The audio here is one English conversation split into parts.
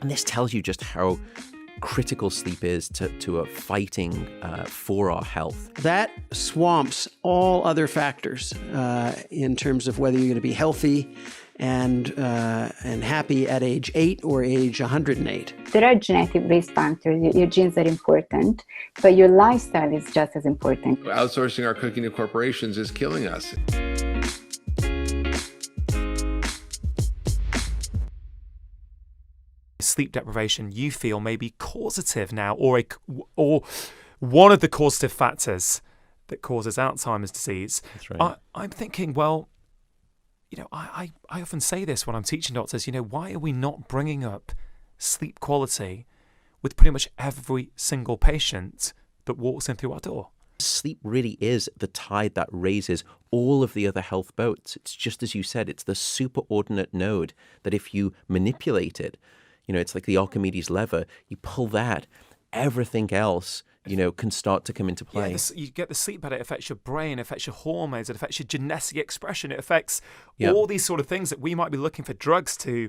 And this tells you just how critical sleep is to fighting for our health. That swamps all other factors in terms of whether you're going to be healthy and happy at age 8 or age 108. There are genetic risk factors. Your genes are important, but your lifestyle is just as important. Outsourcing our cooking to corporations is killing us. Sleep deprivation you feel may be causative now, or one of the causative factors that causes Alzheimer's disease. That's right. I'm thinking, well, I often say this when I'm teaching doctors, why are we not bringing up sleep quality with pretty much every single patient that walks in through our door? Sleep really is the tide that raises all of the other health boats. It's just as you said, it's the superordinate node that if you manipulate it, it's like the Archimedes lever, you pull that, everything else, can start to come into play. Yeah, you get the sleep better, it affects your brain, it affects your hormones, it affects your genetic expression, it affects all these sort of things that we might be looking for drugs to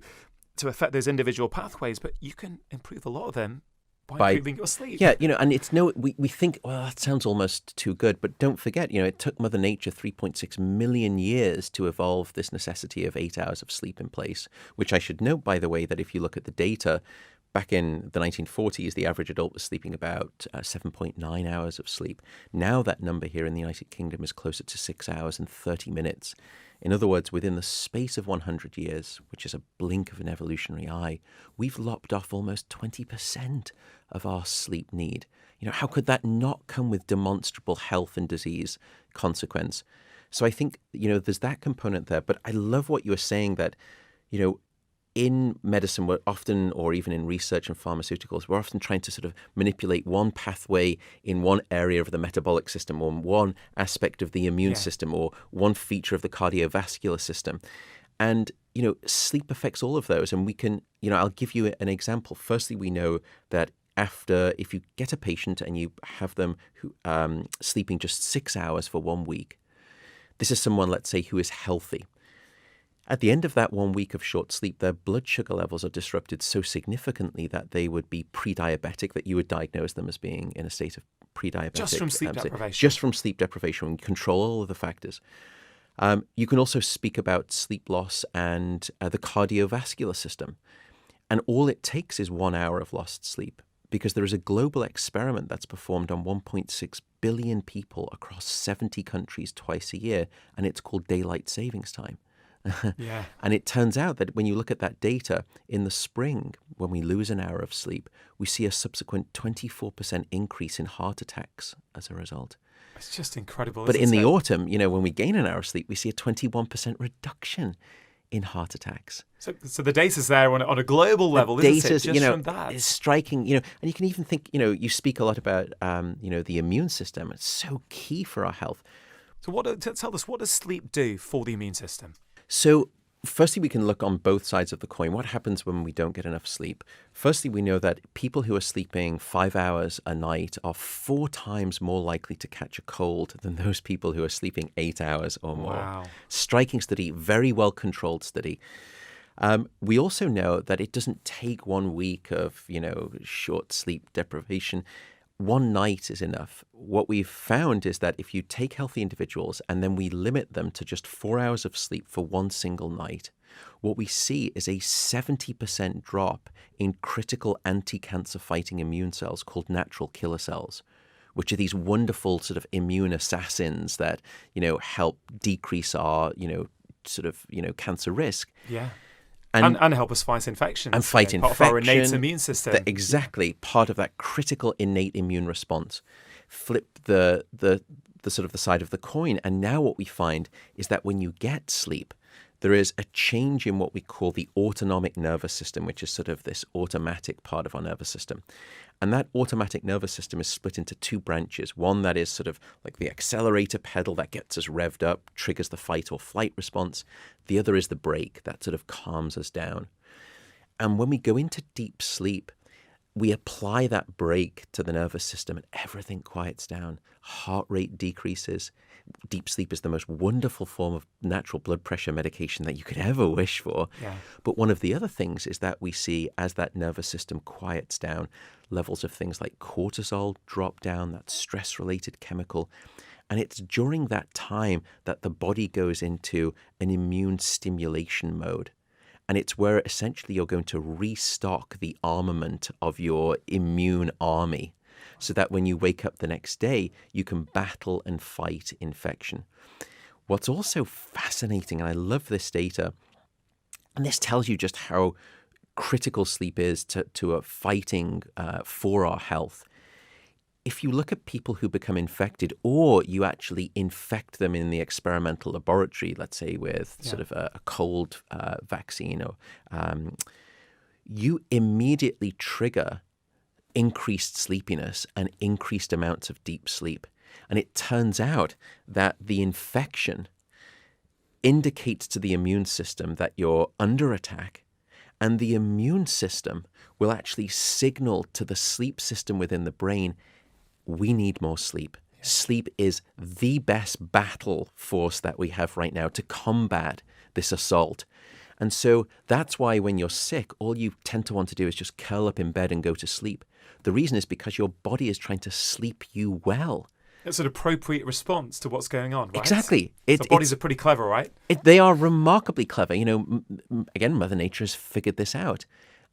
affect those individual pathways, but you can improve a lot of them by improving your sleep. Yeah, and it's we think, well, that sounds almost too good, but don't forget, it took Mother Nature 3.6 million years to evolve this necessity of 8 hours of sleep in place, which I should note, by the way, that if you look at the data, back in the 1940s, the average adult was sleeping about 7.9 hours of sleep. Now that number here in the United Kingdom is closer to 6 hours and 30 minutes. In other words, within the space of 100 years, which is a blink of an evolutionary eye, we've lopped off almost 20% of our sleep need. How could that not come with demonstrable health and disease consequence? So I think, there's that component there. But I love what you were saying that, in medicine, we're often, or even in research and pharmaceuticals, we're often trying to sort of manipulate one pathway in one area of the metabolic system, or one aspect of the immune system, or one feature of the cardiovascular system. And, sleep affects all of those. And we can, I'll give you an example. Firstly, we know that if you get a patient and you have them sleeping just 6 hours for 1 week, this is someone, let's say, who is healthy. At the end of that 1 week of short sleep, their blood sugar levels are disrupted so significantly that they would be pre-diabetic, that you would diagnose them as being in a state of pre-diabetic. Just from sleep deprivation? Just from sleep deprivation. When you control all of the factors. You can also speak about sleep loss and the cardiovascular system. And all it takes is 1 hour of lost sleep, because there is a global experiment that's performed on 1.6 billion people across 70 countries twice a year, and it's called daylight savings time. Yeah. And it turns out that when you look at that data, in the spring, when we lose an hour of sleep, we see a subsequent 24% increase in heart attacks as a result. It's just incredible. But in the autumn, when we gain an hour of sleep, we see a 21% reduction in heart attacks. So the data's there on a global level, isn't it? Just from that. Is striking, and you can even think, you speak a lot about, the immune system. It's so key for our health. So tell us, what does sleep do for the immune system? So firstly, we can look on both sides of the coin. What happens when we don't get enough sleep? Firstly, we know that people who are sleeping 5 hours a night are 4 times more likely to catch a cold than those people who are sleeping 8 hours or more. Wow. Striking study, very well controlled study. We also know that it doesn't take 1 week of, short sleep deprivation. 1 night is enough. What we've found is that if you take healthy individuals and then we limit them to just 4 hours of sleep for 1 single night, what we see is a 70% drop in critical anti-cancer fighting immune cells called natural killer cells, which are these wonderful sort of immune assassins that, help decrease our, cancer risk. Yeah. And help us fight infections. And fight infection. Part of our innate immune system. Exactly. Part of that critical innate immune response. Flip the sort of the side of the coin. And now what we find is that when you get sleep, there is a change in what we call the autonomic nervous system, which is sort of this automatic part of our nervous system. And that automatic nervous system is split into 2 branches. One that is sort of like the accelerator pedal that gets us revved up, triggers the fight or flight response. The other is the brake that sort of calms us down. And when we go into deep sleep, we apply that brake to the nervous system and everything quiets down. Heart rate decreases. Deep sleep is the most wonderful form of natural blood pressure medication that you could ever wish for. Yeah. But one of the other things is that we see as that nervous system quiets down, levels of things like cortisol drop down, that stress-related chemical. And it's during that time that the body goes into an immune stimulation mode. And it's where essentially you're going to restock the armament of your immune army so that when you wake up the next day, you can battle and fight infection. What's also fascinating, and I love this data, and this tells you just how critical sleep is to fighting for our health. If you look at people who become infected, or you actually infect them in the experimental laboratory, let's say with sort of a cold vaccine, or you immediately trigger increased sleepiness and increased amounts of deep sleep. And it turns out that the infection indicates to the immune system that you're under attack, and the immune system will actually signal to the sleep system within the brain, we need more sleep. Sleep is the best battle force that we have right now to combat this assault. And so that's why when you're sick, all you tend to want to do is just curl up in bed and go to sleep. The reason is because your body is trying to sleep you well. It's an appropriate response to what's going on, right? Exactly. The bodies are pretty clever, right? They are remarkably clever. You know, again, Mother Nature has figured this out.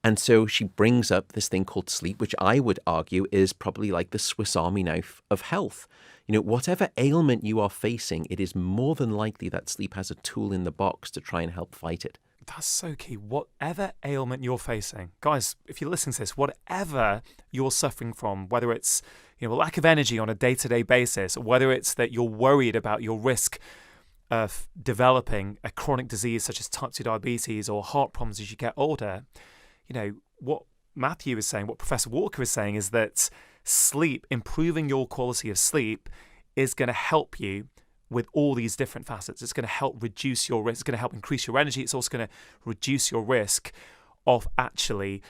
And so she brings up this thing called sleep, which I would argue is probably like the Swiss Army knife of health. You know, whatever ailment you are facing, it is more than likely that sleep has a tool in the box to try and help fight it. That's so key. Whatever ailment you're facing, guys, if you're listening to this, whatever you're suffering from, whether it's a lack of energy on a day-to-day basis, or whether it's that you're worried about your risk of developing a chronic disease such as type 2 diabetes or heart problems as you get older, what Matthew is saying, what Professor Walker is saying is that sleep, improving your quality of sleep, is going to help you with all these different facets. It's going to help reduce your risk. It's going to help increase your energy. It's also going to reduce your risk of actually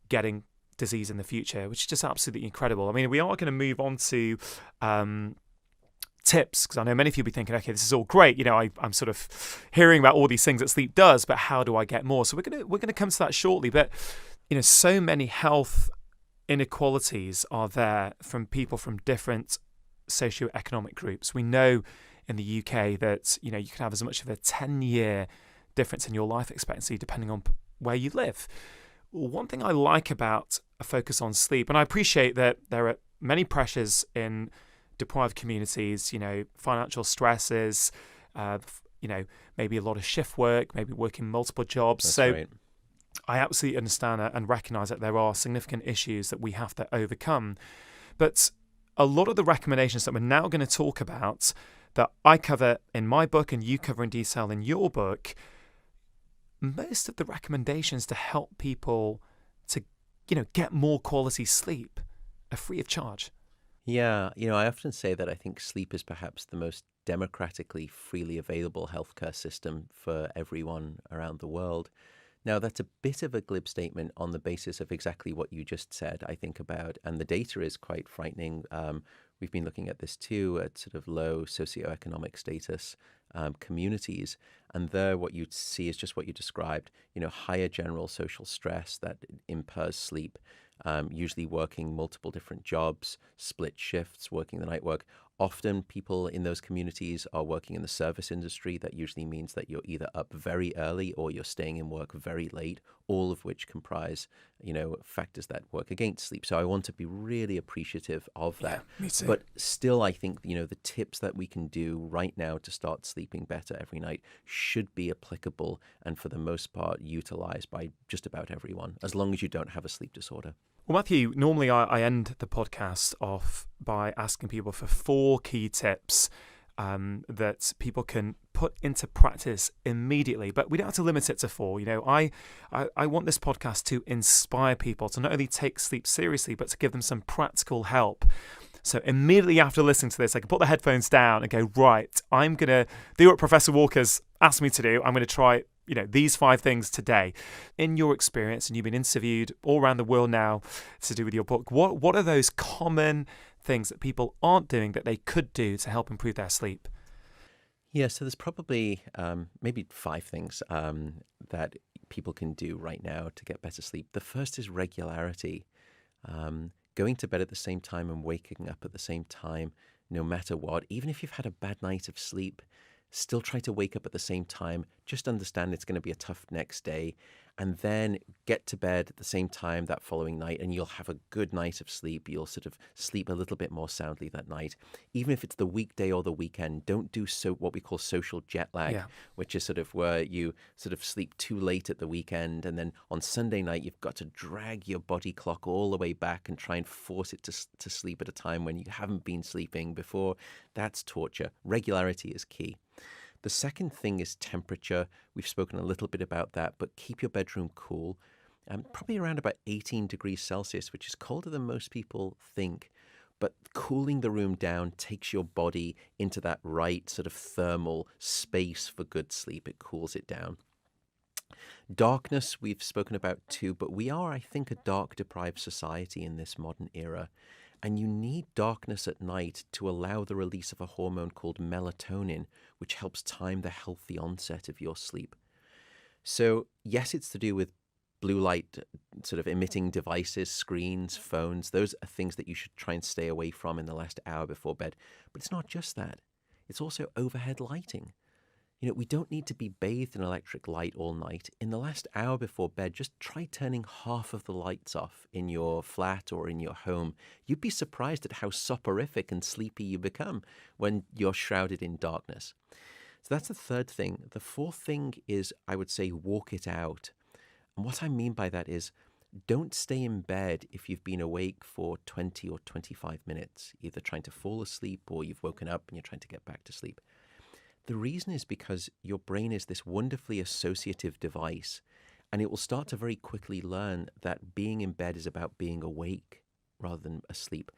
getting disease in the future, which is just absolutely incredible. I mean, we are going to move on to tips, because I know many of you will be thinking, okay, this is all great. I'm sort of hearing about all these things that sleep does, but how do I get more? So we're going to come to that shortly. But so many health inequalities are there from people from different socioeconomic groups. We know in the UK that you can have as much of a 10-year difference in your life expectancy depending on where you live. One thing I like about a focus on sleep, and I appreciate that there are many pressures in deprived communities, financial stresses, maybe a lot of shift work, maybe working multiple jobs. That's so right. I absolutely understand and recognise that there are significant issues that we have to overcome. But a lot of the recommendations that we're now going to talk about, that I cover in my book and you cover in detail in your book, most of the recommendations to help people to, get more quality sleep are free of charge. Yeah, I often say that I think sleep is perhaps the most democratically freely available healthcare system for everyone around the world. Now, that's a bit of a glib statement on the basis of exactly what you just said, I think about, and the data is quite frightening. We've been looking at this too, at sort of low socioeconomic status communities, and there what you'd see is just what you described, higher general social stress that impairs sleep, usually working multiple different jobs, split shifts, working the night work. Often people in those communities are working in the service industry. That usually means that you're either up very early or you're staying in work very late, all of which comprise, factors that work against sleep. So I want to be really appreciative of that. Yeah, me too. But still, I think, the tips that we can do right now to start sleeping better every night should be applicable and for the most part utilized by just about everyone, as long as you don't have a sleep disorder. Well, Matthew, normally I end the podcast off by asking people for 4 key tips that people can put into practice immediately, but we don't have to limit it to 4. I want this podcast to inspire people to not only take sleep seriously, but to give them some practical help. So immediately after listening to this, I can put the headphones down and go, right, I'm going to do what Professor Walker's asked me to do. I'm going to try these 5 things today. In your experience, and you've been interviewed all around the world now to do with your book, what are those common things that people aren't doing that they could do to help improve their sleep? Yeah, so there's probably maybe 5 things that people can do right now to get better sleep. The first is regularity. Going to bed at the same time and waking up at the same time, no matter what. Even if you've had a bad night of sleep, still try to wake up at the same time. Just understand it's going to be a tough next day, and then get to bed at the same time that following night, and you'll have a good night of sleep. You'll sort of sleep a little bit more soundly that night. Even if it's the weekday or the weekend, don't do what we call social jet lag, which is sort of where you sort of sleep too late at the weekend, and then on Sunday night you've got to drag your body clock all the way back and try and force it to sleep at a time when you haven't been sleeping before. That's torture. Regularity is key. The second thing is temperature. We've spoken a little bit about that, but keep your bedroom cool. Probably around about 18 degrees Celsius, which is colder than most people think. But cooling the room down takes your body into that right sort of thermal space for good sleep. It cools it down. Darkness, we've spoken about too, but we are, I think, a dark-deprived society in this modern era. And you need darkness at night to allow the release of a hormone called melatonin, which helps time the healthy onset of your sleep. So yes, it's to do with blue light sort of emitting devices, screens, phones. Those are things that you should try and stay away from in the last hour before bed. But it's not just that. It's also overhead lighting. We don't need to be bathed in electric light all night. In the last hour before bed, just try turning half of the lights off in your flat or in your home. You'd be surprised at how soporific and sleepy you become when you're shrouded in darkness. So that's the third thing. The fourth thing is, I would say, walk it out. And what I mean by that is, don't stay in bed if you've been awake for 20 or 25 minutes, either trying to fall asleep or you've woken up and you're trying to get back to sleep. The reason is because your brain is this wonderfully associative device, and it will start to very quickly learn that being in bed is about being awake rather than asleep.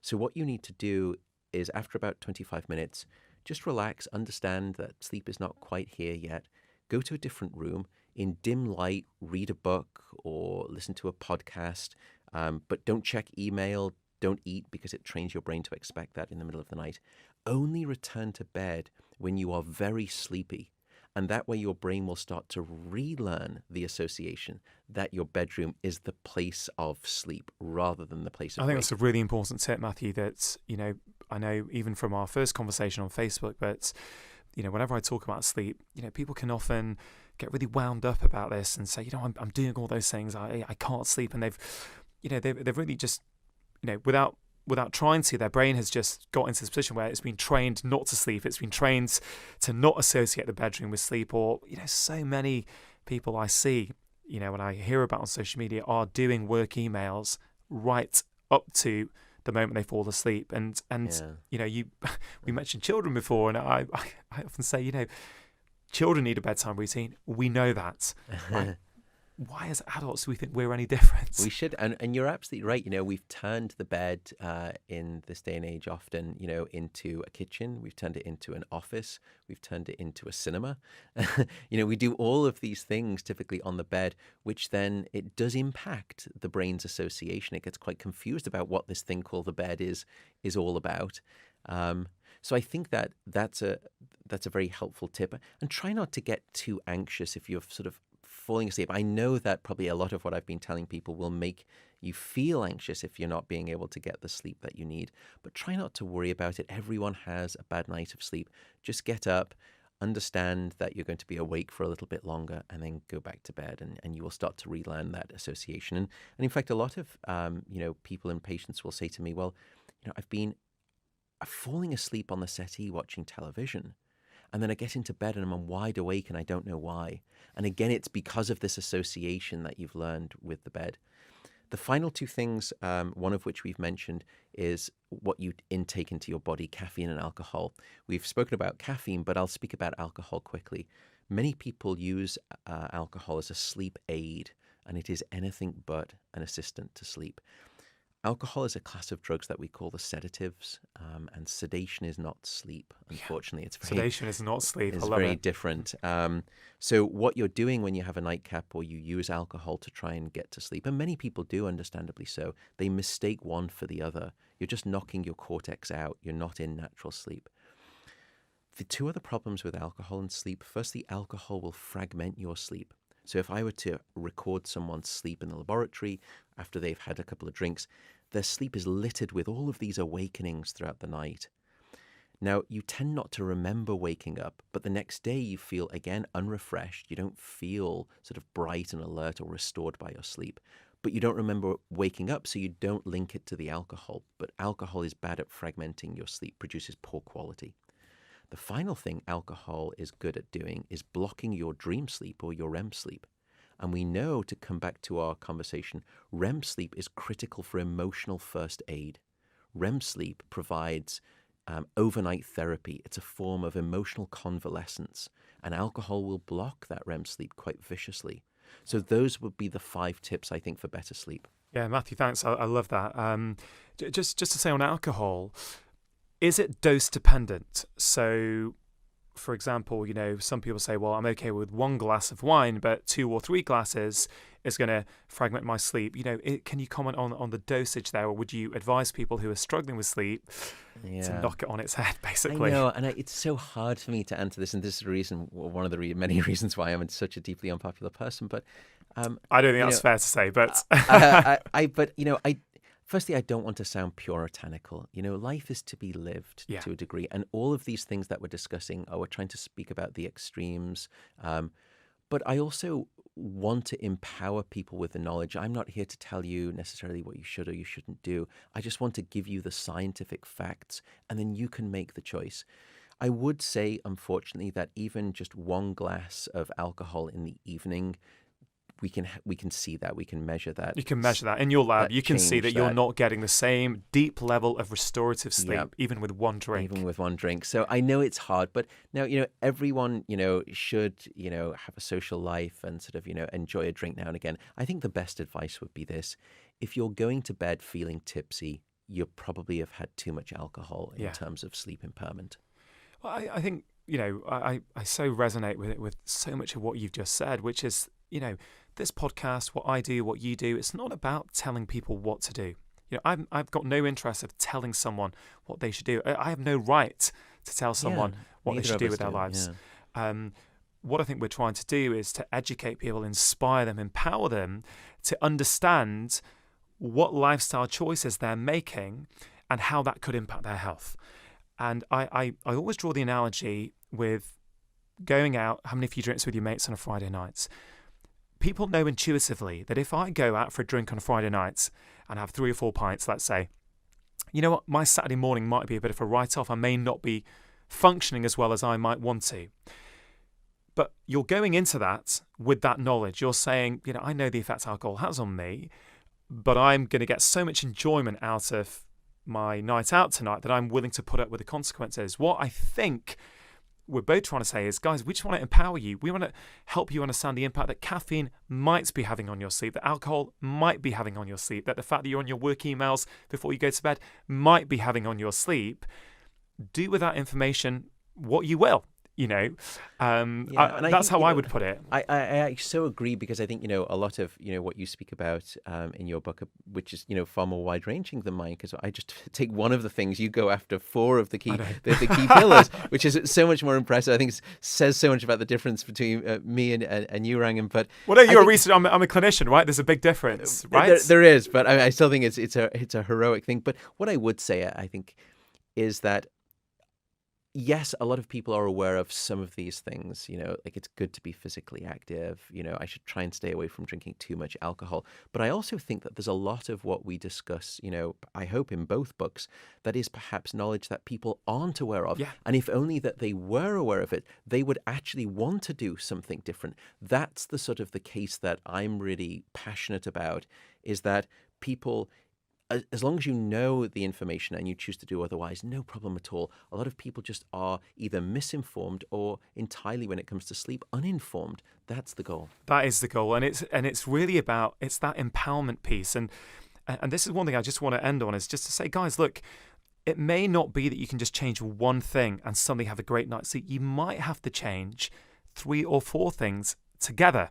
So what you need to do is, after about 25 minutes, just relax, understand that sleep is not quite here yet, go to a different room, in dim light, read a book or listen to a podcast, but don't check email, don't eat, because it trains your brain to expect that in the middle of the night. Only return to bed when you are very sleepy. And that way your brain will start to relearn the association that your bedroom is the place of sleep rather than the place of I think wake. that's a really important tip, Matthew, that, I know even from our first conversation on Facebook, but, whenever I talk about sleep, people can often get really wound up about this and say, I'm doing all those things, I can't sleep. And they've really just, without trying to, their brain has just got into this position where it's been trained not to sleep. It's been trained to not associate the bedroom with sleep. Or, so many people I see, when I hear about on social media, are doing work emails right up to the moment they fall asleep. And we mentioned children before, and I often say, children need a bedtime routine. We know that. Right? Why as adults do we think we're any different? We should, and you're absolutely right. We've turned the bed in this day and age often, into a kitchen. We've turned it into an office. We've turned it into a cinema. We do all of these things typically on the bed, which then it does impact the brain's association. It gets quite confused about what this thing called the bed is all about. So I think that's a very helpful tip. And try not to get too anxious if you're sort of falling asleep. I know that probably a lot of what I've been telling people will make you feel anxious if you're not being able to get the sleep that you need. But try not to worry about it. Everyone has a bad night of sleep. Just get up, understand that you're going to be awake for a little bit longer, and then go back to bed, and you will start to relearn that association. And in fact, a lot of people and patients will say to me, well, I've been falling asleep on the settee watching television. And then I get into bed and I'm wide awake and I don't know why. And again, it's because of this association that you've learned with the bed. The final two things, one of which we've mentioned, is what you intake into your body, caffeine and alcohol. We've spoken about caffeine, but I'll speak about alcohol quickly. Many people use alcohol as a sleep aid, and it is anything but an assistant to sleep. Alcohol is a class of drugs that we call the sedatives, and sedation is not sleep. Unfortunately, it's very, sedation is not sleep. it's I love very it. different. So what you're doing when you have a nightcap or you use alcohol to try and get to sleep, and many people do, understandably so, they mistake one for the other. You're just knocking your cortex out. You're not in natural sleep. The two other problems with alcohol and sleep: firstly, alcohol will fragment your sleep. So if I were to record someone's sleep in the laboratory after they've had a couple of drinks, their sleep is littered with all of these awakenings throughout the night. Now, you tend not to remember waking up, but the next day you feel, again, unrefreshed. You don't feel sort of bright and alert or restored by your sleep. But you don't remember waking up, so you don't link it to the alcohol. But alcohol is bad at fragmenting your sleep, produces poor quality. The final thing alcohol is good at doing is blocking your dream sleep or your REM sleep. And we know, to come back to our conversation, REM sleep is critical for emotional first aid. REM sleep provides overnight therapy. It's a form of emotional convalescence, and alcohol will block that REM sleep quite viciously. So those would be the 5 tips, I think, for better sleep. Yeah, Matthew, thanks. I love that. Just to say on alcohol, is it dose dependent? So, for example, some people say, well, I'm okay with 1 glass of wine, but 2 or 3 glasses is going to fragment my sleep. Can you comment on the dosage there, or would you advise people who are struggling with sleep to knock it on its head, basically? I know, and it's so hard for me to answer this, and this is one of the many reasons why I'm such a deeply unpopular person. But I don't think that's fair to say. But Firstly, I don't want to sound puritanical. Life is to be lived to a degree. And all of these things that we're discussing, we're trying to speak about the extremes. But I also want to empower people with the knowledge. I'm not here to tell you necessarily what you should or you shouldn't do. I just want to give you the scientific facts, and then you can make the choice. I would say, unfortunately, that even just 1 glass of alcohol in the evening, we can see that, we can measure that. You can measure that in your lab. You can see that you're not getting the same deep level of restorative sleep, even with 1 drink. Even with 1 drink. So I know it's hard, but now, everyone, should, have a social life and sort of, enjoy a drink now and again. I think the best advice would be this: if you're going to bed feeling tipsy, you probably have had too much alcohol in terms of sleep impairment. Well, I think, I so resonate with it, with so much of what you've just said, which is, this podcast, what I do, what you do, it's not about telling people what to do. I've got no interest of telling someone what they should do. I have no right to tell someone what they should do with their lives. Yeah. What I think we're trying to do is to educate people, inspire them, empower them to understand what lifestyle choices they're making and how that could impact their health. And I always draw the analogy with going out, having a few drinks with your mates on a Friday night. People know intuitively that if I go out for a drink on a Friday night and have 3 or 4 pints, let's say, you know what, my Saturday morning might be a bit of a write-off. I may not be functioning as well as I might want to. But you're going into that with that knowledge. You're saying, I know the effect alcohol has on me, but I'm going to get so much enjoyment out of my night out tonight that I'm willing to put up with the consequences. What I think we're both trying to say is, guys, we just want to empower you. We want to help you understand the impact that caffeine might be having on your sleep, that alcohol might be having on your sleep, that the fact that you're on your work emails before you go to bed might be having on your sleep. Do with that information what you will. That's how I would put it. I so agree, because I think, a lot of, what you speak about in your book, which is, far more wide ranging than mine, because I just take one of the things, you go after 4 of the key pillars, which is so much more impressive. I think it says so much about the difference between me and you, Rangan. But you're a researcher. I'm a clinician, right? There's a big difference, right? There is, but I still think it's a heroic thing. But what I would say, I think, is that, yes, a lot of people are aware of some of these things, like it's good to be physically active, I should try and stay away from drinking too much alcohol. But I also think that there's a lot of what we discuss, I hope in both books, that is perhaps knowledge that people aren't aware of. Yeah. And if only that they were aware of it, they would actually want to do something different. That's the sort of the case that I'm really passionate about, is that people, as long as you know the information and you choose to do otherwise, no problem at all. A lot of people just are either misinformed or entirely, when it comes to sleep, uninformed. That's the goal. That is the goal, and it's really about, it's that empowerment piece. And And this is one thing I just want to end on, is just to say, guys, look, it may not be that you can just change one thing and suddenly have a great night's sleep. You might have to change 3 or 4 things together.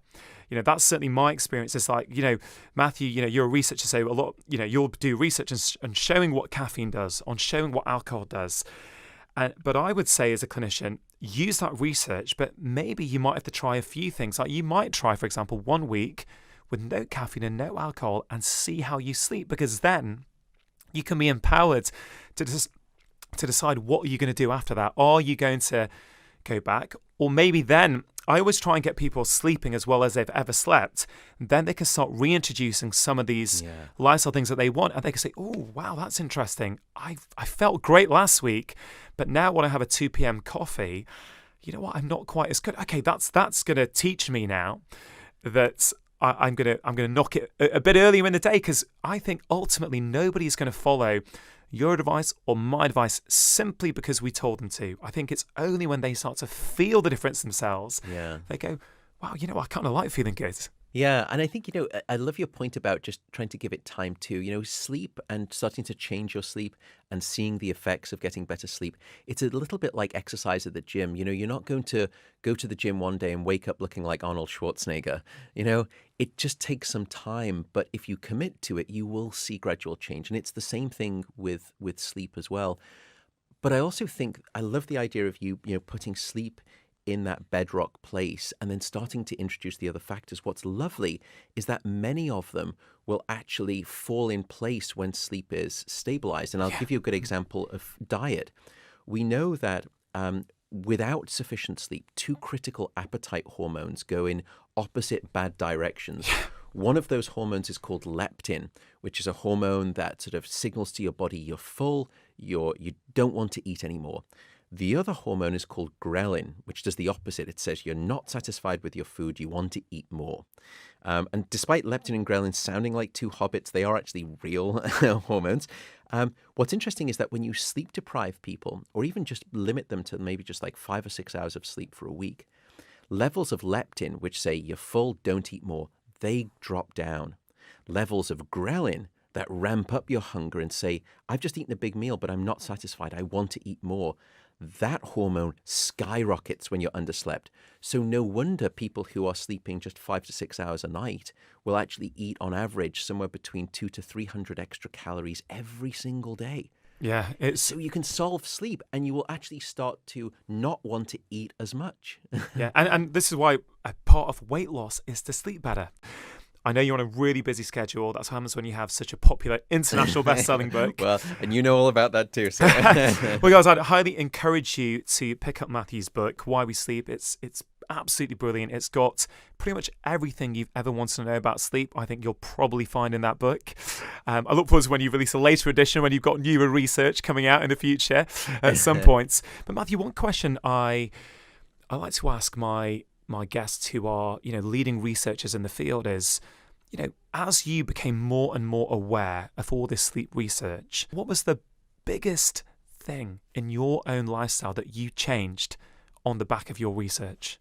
That's certainly my experience. It's like, Matthew, you're a researcher, so a lot, you'll do research on showing what caffeine does, on showing what alcohol does. But I would say, as a clinician, use that research, but maybe you might have to try a few things. Like you might try, for example, 1 week with no caffeine and no alcohol and see how you sleep, because then you can be empowered to decide what you're going to do after that. Are you going to go back? Or maybe then, I always try and get people sleeping as well as they've ever slept. And then they can start reintroducing some of these lifestyle things that they want. And they can say, oh, wow, that's interesting. I felt great last week, but now when I have a 2 p.m. coffee, you know what? I'm not quite as good. Okay, that's going to teach me now that I'm gonna knock it a bit earlier in the day, because I think ultimately nobody's going to follow your advice or my advice simply because we told them to. I think it's only when they start to feel the difference themselves, they go, wow, I kind of like feeling good. Yeah, and I think, I love your point about just trying to give it time too. Sleep and starting to change your sleep and seeing the effects of getting better sleep. It's a little bit like exercise at the gym. You're not going to go to the gym one day and wake up looking like Arnold Schwarzenegger. It just takes some time, but if you commit to it, you will see gradual change. And it's the same thing with sleep as well. But I also think I love the idea of you putting sleep in that bedrock place and then starting to introduce the other factors. What's lovely is that many of them will actually fall in place when sleep is stabilized. And I'll give you a good example of diet. We know that without sufficient sleep, 2 critical appetite hormones go in opposite bad directions. One of those hormones is called leptin, which is a hormone that sort of signals to your body you're full, you don't want to eat anymore. The other hormone is called ghrelin, which does the opposite. It says you're not satisfied with your food, you want to eat more. And despite leptin and ghrelin sounding like 2 hobbits, they are actually real hormones. What's interesting is that when you sleep deprive people, or even just limit them to maybe just like 5 or 6 hours of sleep for a week, levels of leptin, which say you're full, don't eat more, they drop down. Levels of ghrelin that ramp up your hunger and say, I've just eaten a big meal, but I'm not satisfied, I want to eat more. That hormone skyrockets when you're underslept. So no wonder people who are sleeping just 5 to 6 hours a night will actually eat on average somewhere between 200 to 300 extra calories every single day. Yeah, so you can solve sleep and you will actually start to not want to eat as much. Yeah, and this is why a part of weight loss is to sleep better. I know you're on a really busy schedule. That's what happens when you have such a popular international best-selling book. Well, and you know all about that too. So. Well, guys, I'd highly encourage you to pick up Matthew's book, Why We Sleep. It's absolutely brilliant. It's got pretty much everything you've ever wanted to know about sleep. I think you'll probably find in that book. I look forward to when you release a later edition, when you've got newer research coming out in the future at some points. But Matthew, one question I like to ask my guests who are, leading researchers in the field is, as you became more and more aware of all this sleep research, what was the biggest thing in your own lifestyle that you changed on the back of your research?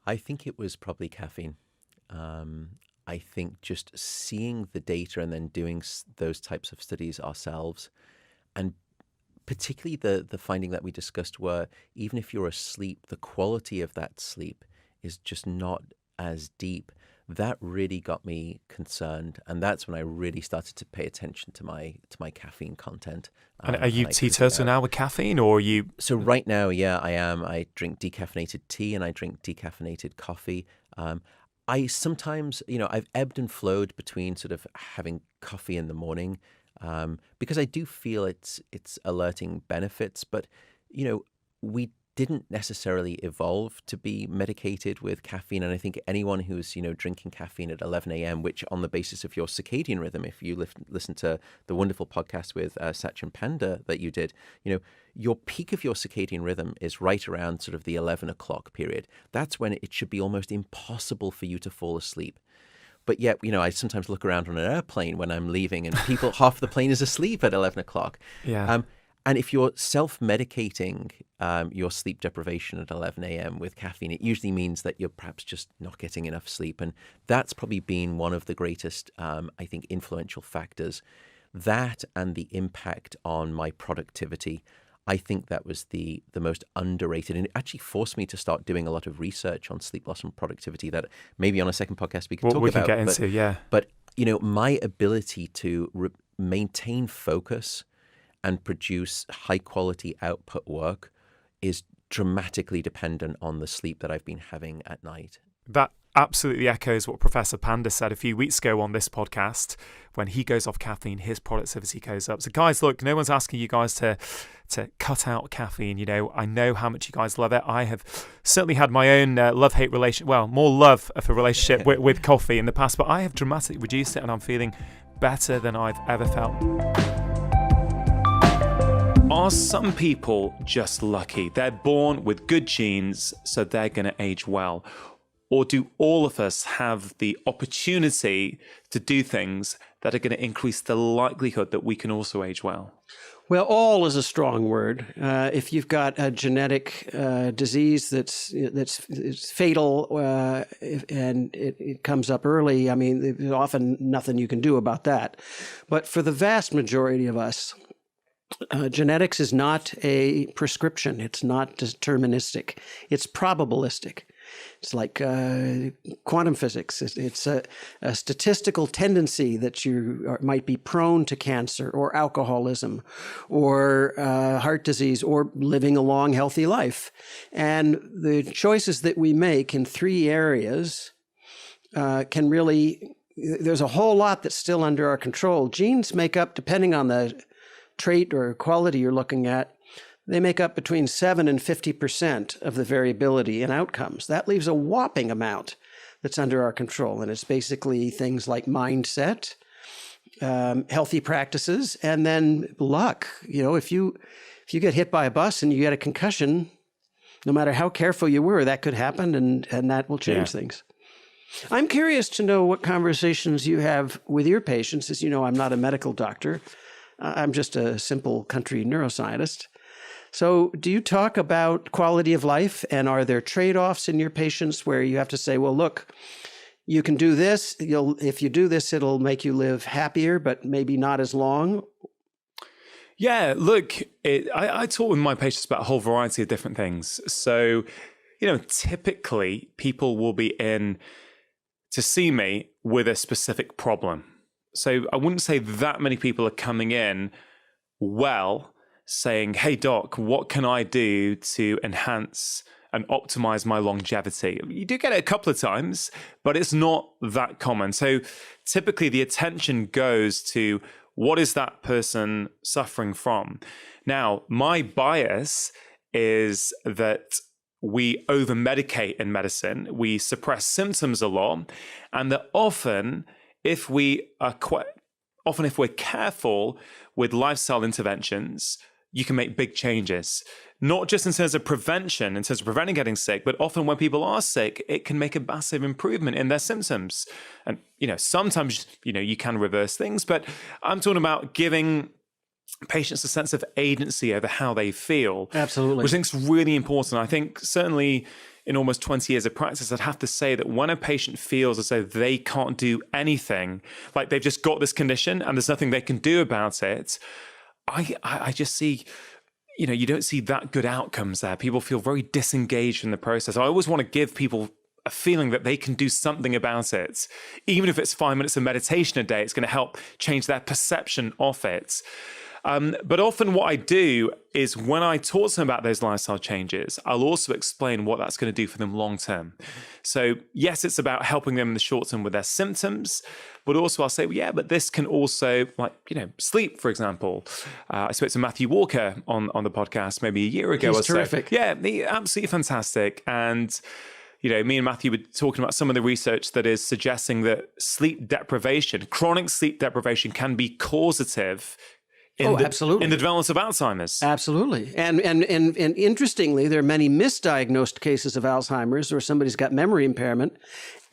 I think it was probably caffeine. I think just seeing the data and then doing those types of studies ourselves, and particularly the finding that we discussed where even if you're asleep, the quality of that sleep is just not as deep. That really got me concerned, and that's when I really started to pay attention to my caffeine content. And are you teetotal now with caffeine, or are you? So right now, yeah, I am. I drink decaffeinated tea and I drink decaffeinated coffee. I sometimes, I've ebbed and flowed between sort of having coffee in the morning. Because I do feel it's alerting benefits, but we didn't necessarily evolve to be medicated with caffeine, and I think anyone who's drinking caffeine at 11 a.m., which on the basis of your circadian rhythm, if you listen to the wonderful podcast with Sachin Panda that you did, your peak of your circadian rhythm is right around sort of the 11 o'clock period. That's when it should be almost impossible for you to fall asleep. But yet, I sometimes look around on an airplane when I'm leaving and half the plane is asleep at 11 o'clock. Yeah. And if you're self-medicating your sleep deprivation at 11 a.m. with caffeine, it usually means that you're perhaps just not getting enough sleep. And that's probably been one of the greatest, I think, influential factors. That and the impact on my productivity. I think that was the most underrated. And it actually forced me to start doing a lot of research on sleep loss and productivity that maybe on a second podcast we can talk about. We can get into, yeah. But, my ability to maintain focus and produce high-quality output work is dramatically dependent on the sleep that I've been having at night. That absolutely echoes what Professor Panda said a few weeks ago on this podcast. When he goes off caffeine, his productivity goes up. So guys, look, no one's asking you guys to cut out caffeine. I know how much you guys love it. I have certainly had my own love-hate relationship, well, more love of a relationship with coffee in the past, but I have dramatically reduced it and I'm feeling better than I've ever felt. Are some people just lucky? They're born with good genes, so they're going to age well. Or do all of us have the opportunity to do things that are going to increase the likelihood that we can also age well? Well, all is a strong word. If you've got a genetic disease that's fatal and it comes up early, I mean, there's often nothing you can do about that. But for the vast majority of us, genetics is not a prescription. It's not deterministic. It's probabilistic. It's like quantum physics. It's a statistical tendency that you might be prone to cancer or alcoholism or heart disease or living a long, healthy life. And the choices that we make in three areas can really, there's a whole lot that's still under our control. Genes make up, depending on the trait or quality you're looking at, they make up between 7 and 50% of the variability in outcomes. That leaves a whopping amount that's under our control. And it's basically things like mindset, healthy practices, and then luck. If you get hit by a bus and you get a concussion, no matter how careful you were, that could happen and that will change things. I'm curious to know what conversations you have with your patients. As you know, I'm not a medical doctor. I'm just a simple country neuroscientist. So do you talk about quality of life, and are there trade-offs in your patients where you have to say, well, look, you can do this. If you do this, it'll make you live happier, but maybe not as long? Yeah, look, I talk with my patients about a whole variety of different things. So, typically people will be in to see me with a specific problem. So I wouldn't say that many people are coming in saying, hey, doc, what can I do to enhance and optimize my longevity? You do get it a couple of times, but it's not that common. So typically the attention goes to what is that person suffering from? Now, my bias is that we over-medicate in medicine. We suppress symptoms a lot, and that often if we're careful with lifestyle interventions, you can make big changes, not just in terms of prevention, in terms of preventing getting sick, but often when people are sick, it can make a massive improvement in their symptoms. And, sometimes, you can reverse things, but I'm talking about giving patients a sense of agency over how they feel. Absolutely. Which I think is really important. I think certainly in almost 20 years of practice, I'd have to say that when a patient feels as though they can't do anything, like they've just got this condition and there's nothing they can do about it, I just see, you don't see that good outcomes there. People feel very disengaged in the process. I always want to give people a feeling that they can do something about it. Even if it's 5 minutes of meditation a day, it's going to help change their perception of it. But often what I do is when I talk to them about those lifestyle changes, I'll also explain what that's going to do for them long term. So yes, it's about helping them in the short term with their symptoms, but also I'll say, well, yeah, but this can also, sleep, for example. I spoke to Matthew Walker on the podcast maybe a year ago. He's terrific. So. Yeah, absolutely fantastic. And me and Matthew were talking about some of the research that is suggesting that sleep deprivation, chronic sleep deprivation, can be causative absolutely. in the development of Alzheimer's. Absolutely. And interestingly, there are many misdiagnosed cases of Alzheimer's where somebody's got memory impairment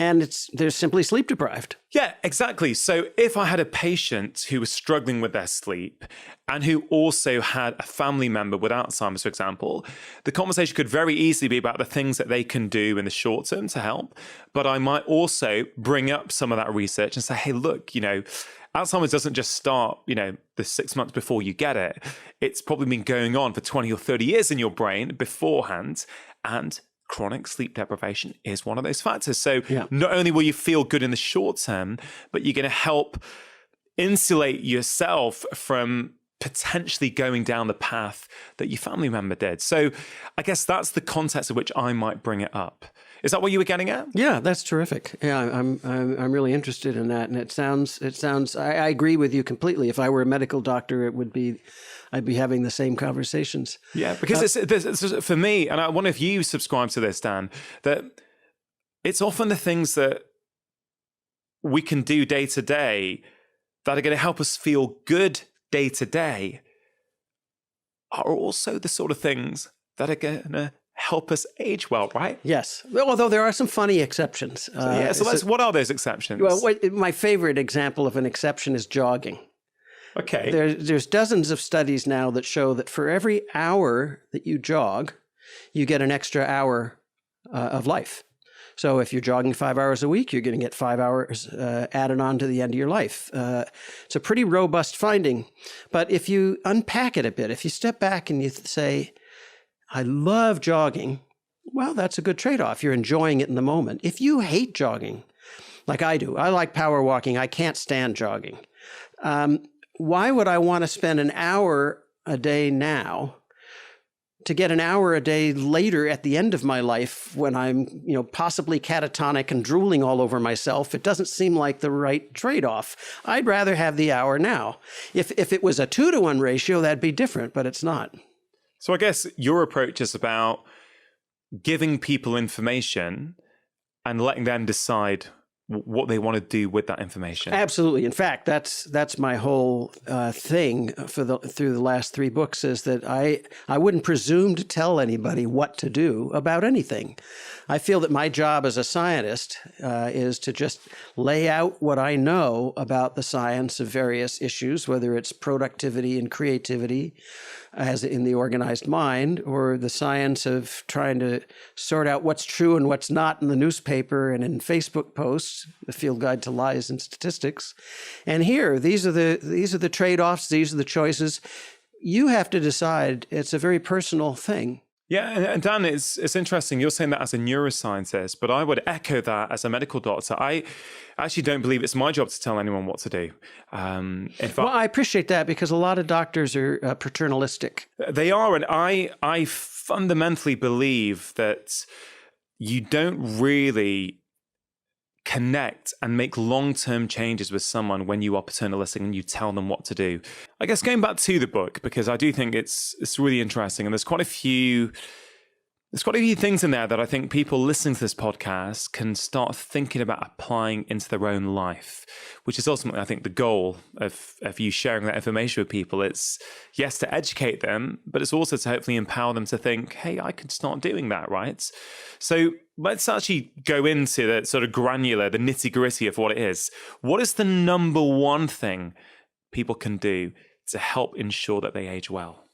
and they're simply sleep deprived. Yeah, exactly. So if I had a patient who was struggling with their sleep and who also had a family member with Alzheimer's, for example, the conversation could very easily be about the things that they can do in the short term to help. But I might also bring up some of that research and say, hey, look, Alzheimer's doesn't just start, the 6 months before you get it. It's probably been going on for 20 or 30 years in your brain beforehand. And chronic sleep deprivation is one of those factors. So not only will you feel good in the short term, but you're going to help insulate yourself from potentially going down the path that your family member did. So I guess that's the context in which I might bring it up. Is that what you were getting at? Yeah, that's terrific. Yeah, I'm really interested in that, and it sounds. I agree with you completely. If I were a medical doctor, I'd be having the same conversations. Yeah, because it's for me, and I wonder if you subscribe to this, Dan, that it's often the things that we can do day to day that are going to help us feel good day to day are also the sort of things that are going to help us age well, right? Yes. Although there are some funny exceptions. What are those exceptions? Well, my favorite example of an exception is jogging. Okay. There's dozens of studies now that show that for every hour that you jog, you get an extra hour of life. So if you're jogging 5 hours a week, you're going to get 5 hours added on to the end of your life. It's a pretty robust finding. But if you unpack it a bit, if you step back and you say, I love jogging, well, that's a good trade-off. You're enjoying it in the moment. If you hate jogging, like I do, I like power walking. I can't stand jogging. Why would I want to spend an hour a day now to get an hour a day later at the end of my life when I'm, possibly catatonic and drooling all over myself? It doesn't seem like the right trade-off. I'd rather have the hour now. If it was a 2-to-1 ratio, that'd be different, but it's not. So I guess your approach is about giving people information and letting them decide what they want to do with that information. Absolutely. In fact, that's my whole thing through the last 3 books is that I wouldn't presume to tell anybody what to do about anything. I feel that my job as a scientist is to just lay out what I know about the science of various issues, whether it's productivity and creativity, as in the organized mind, or the science of trying to sort out what's true and what's not in the newspaper and in Facebook posts, the Field Guide to Lies and Statistics. And here, these are the trade-offs, these are the choices. You have to decide. It's a very personal thing. Yeah, and Dan, it's interesting. You're saying that as a neuroscientist, but I would echo that as a medical doctor. I actually don't believe it's my job to tell anyone what to do. In fact, I appreciate that because a lot of doctors are paternalistic. They are, and I fundamentally believe that you don't really connect and make long-term changes with someone when you are paternalistic and you tell them what to do. I guess going back to the book, because I do think it's really interesting, and there's quite a few things in there that I think people listening to this podcast can start thinking about applying into their own life, which is ultimately, I think, the goal of you sharing that information with people. It's, yes, to educate them, but it's also to hopefully empower them to think, hey, I could start doing that, right? So let's actually go into the sort of granular, the nitty-gritty of what it is. What is the number one thing people can do to help ensure that they age well?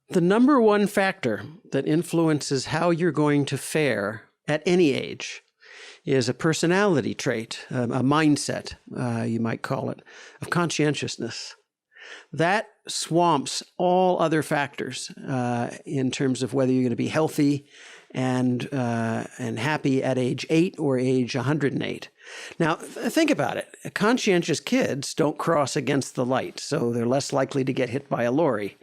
The number one factor that influences how you're going to fare at any age is a personality trait, a mindset, you might call it, of conscientiousness. That swamps all other factors in terms of whether you're going to be healthy and happy at age 8 or age 108. Now, think about it. Conscientious kids don't cross against the light, so they're less likely to get hit by a lorry.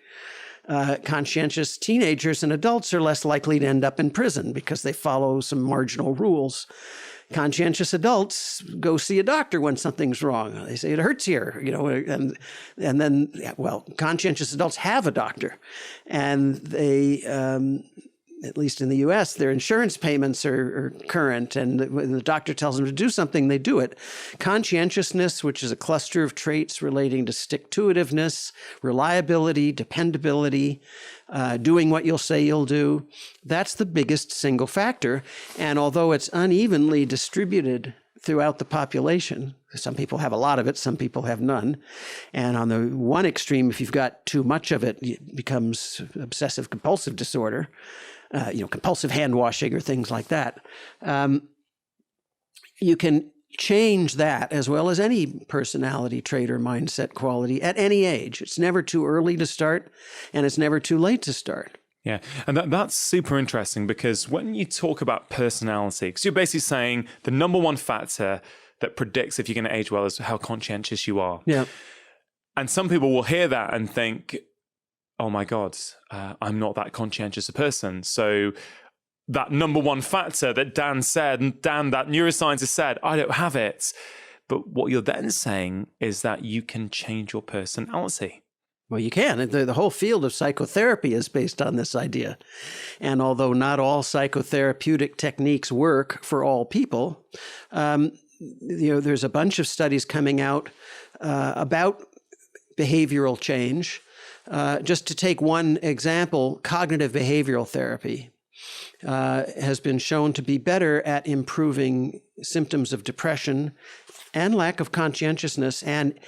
Conscientious teenagers and adults are less likely to end up in prison because they follow some marginal rules. Conscientious adults go see a doctor when something's wrong. They say it hurts here, and then, conscientious adults have a doctor, and they at least in the US, their insurance payments are current, and when the doctor tells them to do something, they do it. Conscientiousness, which is a cluster of traits relating to stick-to-itiveness, reliability, dependability, doing what you'll say you'll do, that's the biggest single factor. And although it's unevenly distributed throughout the population, some people have a lot of it, some people have none. And on the one extreme, if you've got too much of it, it becomes obsessive compulsive disorder, compulsive hand washing or things like that. You can change that as well as any personality trait or mindset quality at any age. It's never too early to start, and it's never too late to start. Yeah, and that's super interesting, because when you talk about personality, because you're basically saying the number one factor that predicts if you're going to age well is how conscientious you are. Yeah. And some people will hear that and think, oh my God, I'm not that conscientious a person. So that number one factor that Dan said, and Dan, that neuroscientist said, I don't have it. But what you're then saying is that you can change your personality. Well, you can. The whole field of psychotherapy is based on this idea. And although not all psychotherapeutic techniques work for all people, there's a bunch of studies coming out about behavioral change. Just to take one example, cognitive behavioral therapy has been shown to be better at improving symptoms of depression and lack of conscientiousness. And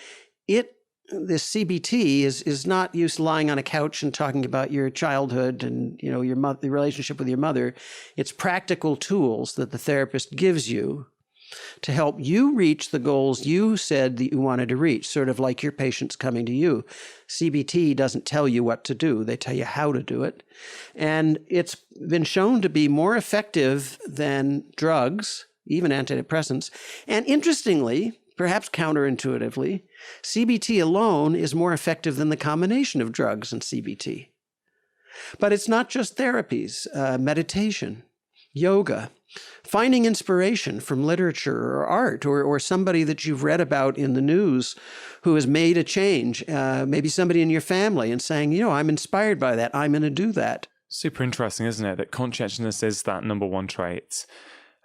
this CBT is not you lying on a couch and talking about your childhood and the relationship with your mother. It's practical tools that the therapist gives you to help you reach the goals you said that you wanted to reach, sort of like your patients coming to you. CBT doesn't tell you what to do. They tell you how to do it. And it's been shown to be more effective than drugs, even antidepressants. And interestingly, perhaps counterintuitively, CBT alone is more effective than the combination of drugs and CBT. But it's not just therapies, meditation, yoga, finding inspiration from literature or art, or somebody that you've read about in the news who has made a change, maybe somebody in your family, and saying, I'm inspired by that, I'm going to do that. Super interesting, isn't it? That conscientiousness is that number one trait.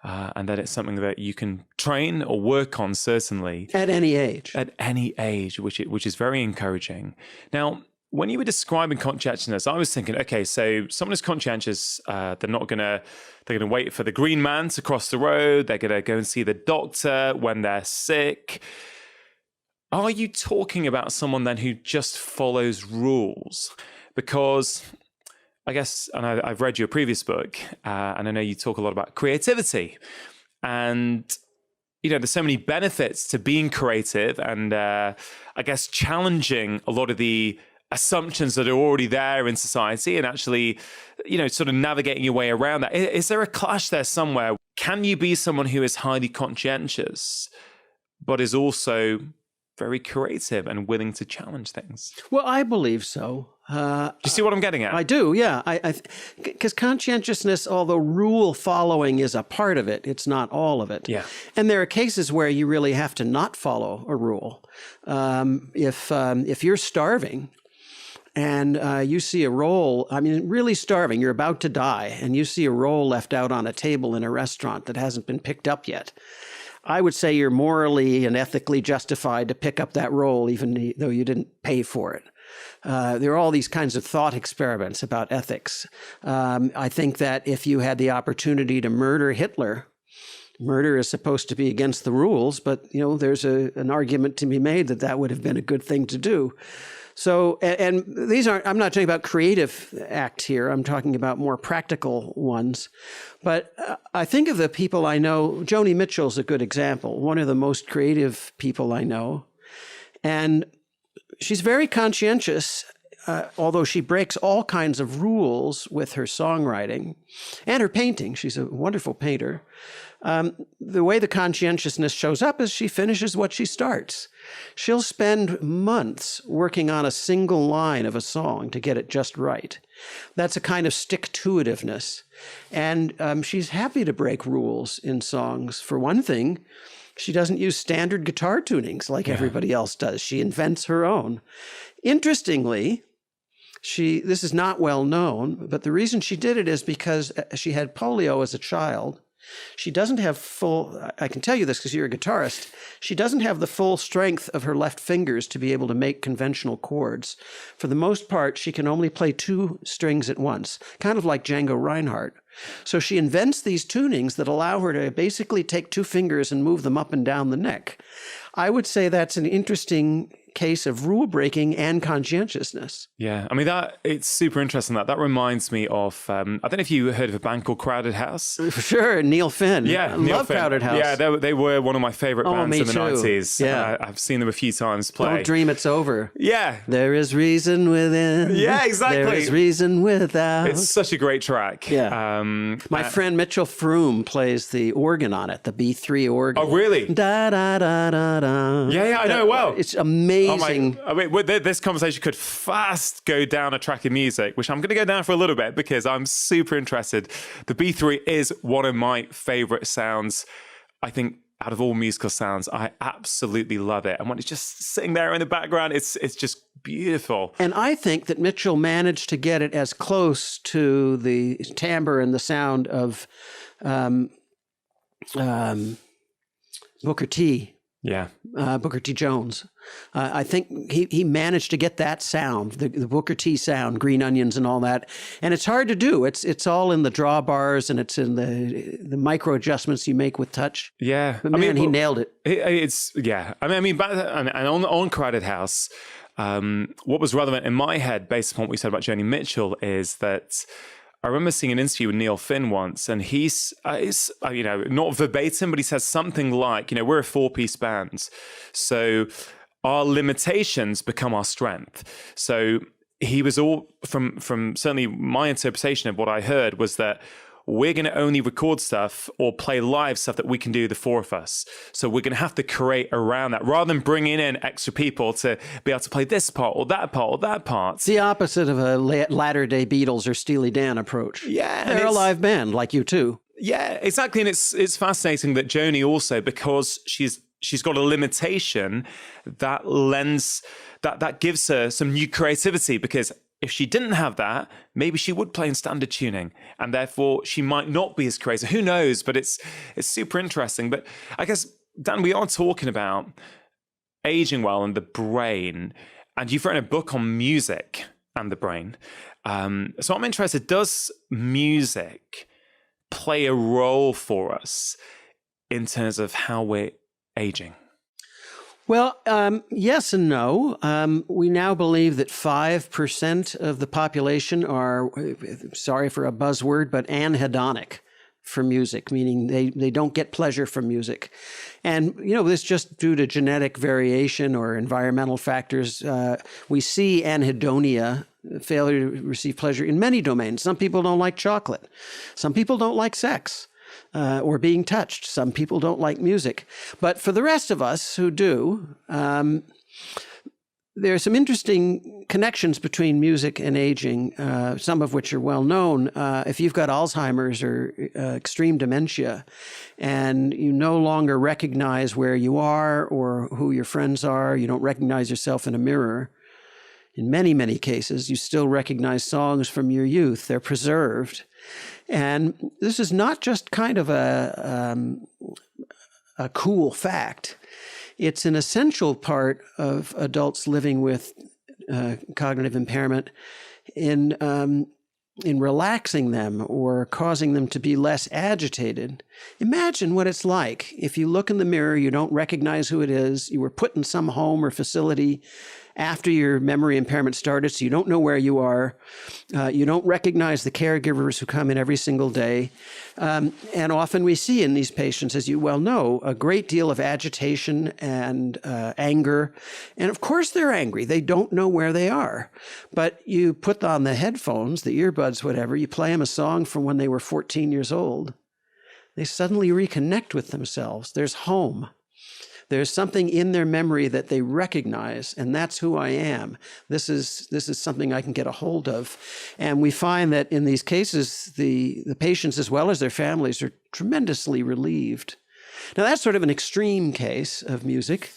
And that it's something that you can train or work on, certainly. At any age. At any age, which is very encouraging. Now, when you were describing conscientiousness, I was thinking, okay, so someone is conscientious, they're going to wait for the green man to cross the road, they're going to go and see the doctor when they're sick. Are you talking about someone then who just follows rules? Because I guess, and I've read your previous book, and I know you talk a lot about creativity. And, there's so many benefits to being creative and, I guess, challenging a lot of the assumptions that are already there in society and actually, sort of navigating your way around that. Is there a clash there somewhere? Can you be someone who is highly conscientious, but is also very creative and willing to challenge things? Well, I believe so. Do you see what I'm getting at? I do, yeah. Because conscientiousness, although rule following is a part of it, it's not all of it. Yeah. And there are cases where you really have to not follow a rule. If you're starving and you see a roll, really starving, you're about to die, and you see a roll left out on a table in a restaurant that hasn't been picked up yet, I would say you're morally and ethically justified to pick up that roll, even though you didn't pay for it. There are all these kinds of thought experiments about ethics. I think that if you had the opportunity to murder Hitler, murder is supposed to be against the rules, but there's an argument to be made that would have been a good thing to do. So, and these aren't, I'm not talking about creative acts here. I'm talking about more practical ones. But I think of the people I know, Joni Mitchell's a good example, one of the most creative people I know. And she's very conscientious, although she breaks all kinds of rules with her songwriting and her painting. She's a wonderful painter. The way the conscientiousness shows up is she finishes what she starts. She'll spend months working on a single line of a song to get it just right. That's a kind of stick-to-itiveness. And she's happy to break rules in songs. For one thing, she doesn't use standard guitar tunings like everybody else does. She invents her own. Interestingly, This is not well known, but the reason she did it is because she had polio as a child. She doesn't have I can tell you this because you're a guitarist, she doesn't have the full strength of her left fingers to be able to make conventional chords. For the most part, she can only play 2 strings at once, kind of like Django Reinhardt. So she invents these tunings that allow her to basically take 2 fingers and move them up and down the neck. I would say that's an interesting case of rule breaking and conscientiousness. Yeah, I mean, it's super interesting. That reminds me of, I don't know if you heard of a band called Crowded House. For sure, Neil Finn. Yeah, I love Crowded House. Yeah, they were one of my favorite bands in the 90s. Yeah. I've seen them a few times play. Don't dream it's over. Yeah. There is reason within. Yeah, exactly. There is reason without. It's such a great track. Yeah. My friend Mitchell Froome plays the organ on it, the B3 organ. Oh, really? Da da da da da. Yeah, I know well. It's amazing. I mean, this conversation could fast go down a track of music, which I'm going to go down for a little bit because I'm super interested. The B3 is one of my favorite sounds. I think out of all musical sounds, I absolutely love it. And when it's just sitting there in the background, it's just beautiful. And I think that Mitchell managed to get it as close to the timbre and the sound of Booker T. Yeah. Booker T. Jones. I think he managed to get that sound, the Booker T sound, Green Onions and all that. And it's hard to do. It's all in the drawbars and it's in the micro adjustments you make with touch. Yeah. But man, he nailed it. I mean, on Crowded House, what was relevant in my head based upon what we said about Joni Mitchell is that I remember seeing an interview with Neil Finn once, and he's not verbatim, but he says something like, we're a 4-piece band, so our limitations become our strength. So he was all from certainly my interpretation of what I heard was that we're going to only record stuff or play live stuff that we can do, the 4 of us. So we're going to have to create around that rather than bringing in extra people to be able to play this part or that part or that part. It's the opposite of a latter-day Beatles or Steely Dan approach. Yeah. They're a live band like you too. Yeah, exactly. And it's fascinating that Joni also, because she's got a limitation that gives her some new creativity, because if she didn't have that, maybe she would play in standard tuning, and therefore she might not be as creative. Who knows? But it's super interesting. But I guess, Dan, we are talking about aging well and the brain, and you've written a book on music and the brain. So I'm interested, does music play a role for us in terms of how we're aging? Well, yes and no. We now believe that 5% of the population are, sorry for a buzzword, but anhedonic for music, meaning they don't get pleasure from music. And, this is just due to genetic variation or environmental factors. We see anhedonia, failure to receive pleasure, in many domains. Some people don't like chocolate. Some people don't like sex. Or being touched. Some people don't like music. But for the rest of us who do, there are some interesting connections between music and aging, some of which are well known. If you've got Alzheimer's or extreme dementia, and you no longer recognize where you are or who your friends are, you don't recognize yourself in a mirror, in many, many cases, you still recognize songs from your youth. They're preserved. And this is not just kind of a cool fact. It's an essential part of adults living with cognitive impairment in relaxing them or causing them to be less agitated. Imagine what it's like if you look in the mirror, you don't recognize who it is, you were put in some home or facility after your memory impairment started, so you don't know where you are. You don't recognize the caregivers who come in every single day. And often we see in these patients, as you well know, a great deal of agitation and anger. And of course they're angry. They don't know where they are. But you put on the headphones, the earbuds, whatever, you play them a song from when they were 14 years old. They suddenly reconnect with themselves. There's home. There's something in their memory that they recognize, and that's who I am. This is something I can get a hold of. And we find that in these cases, the patients as well as their families are tremendously relieved. Now, that's sort of an extreme case of music.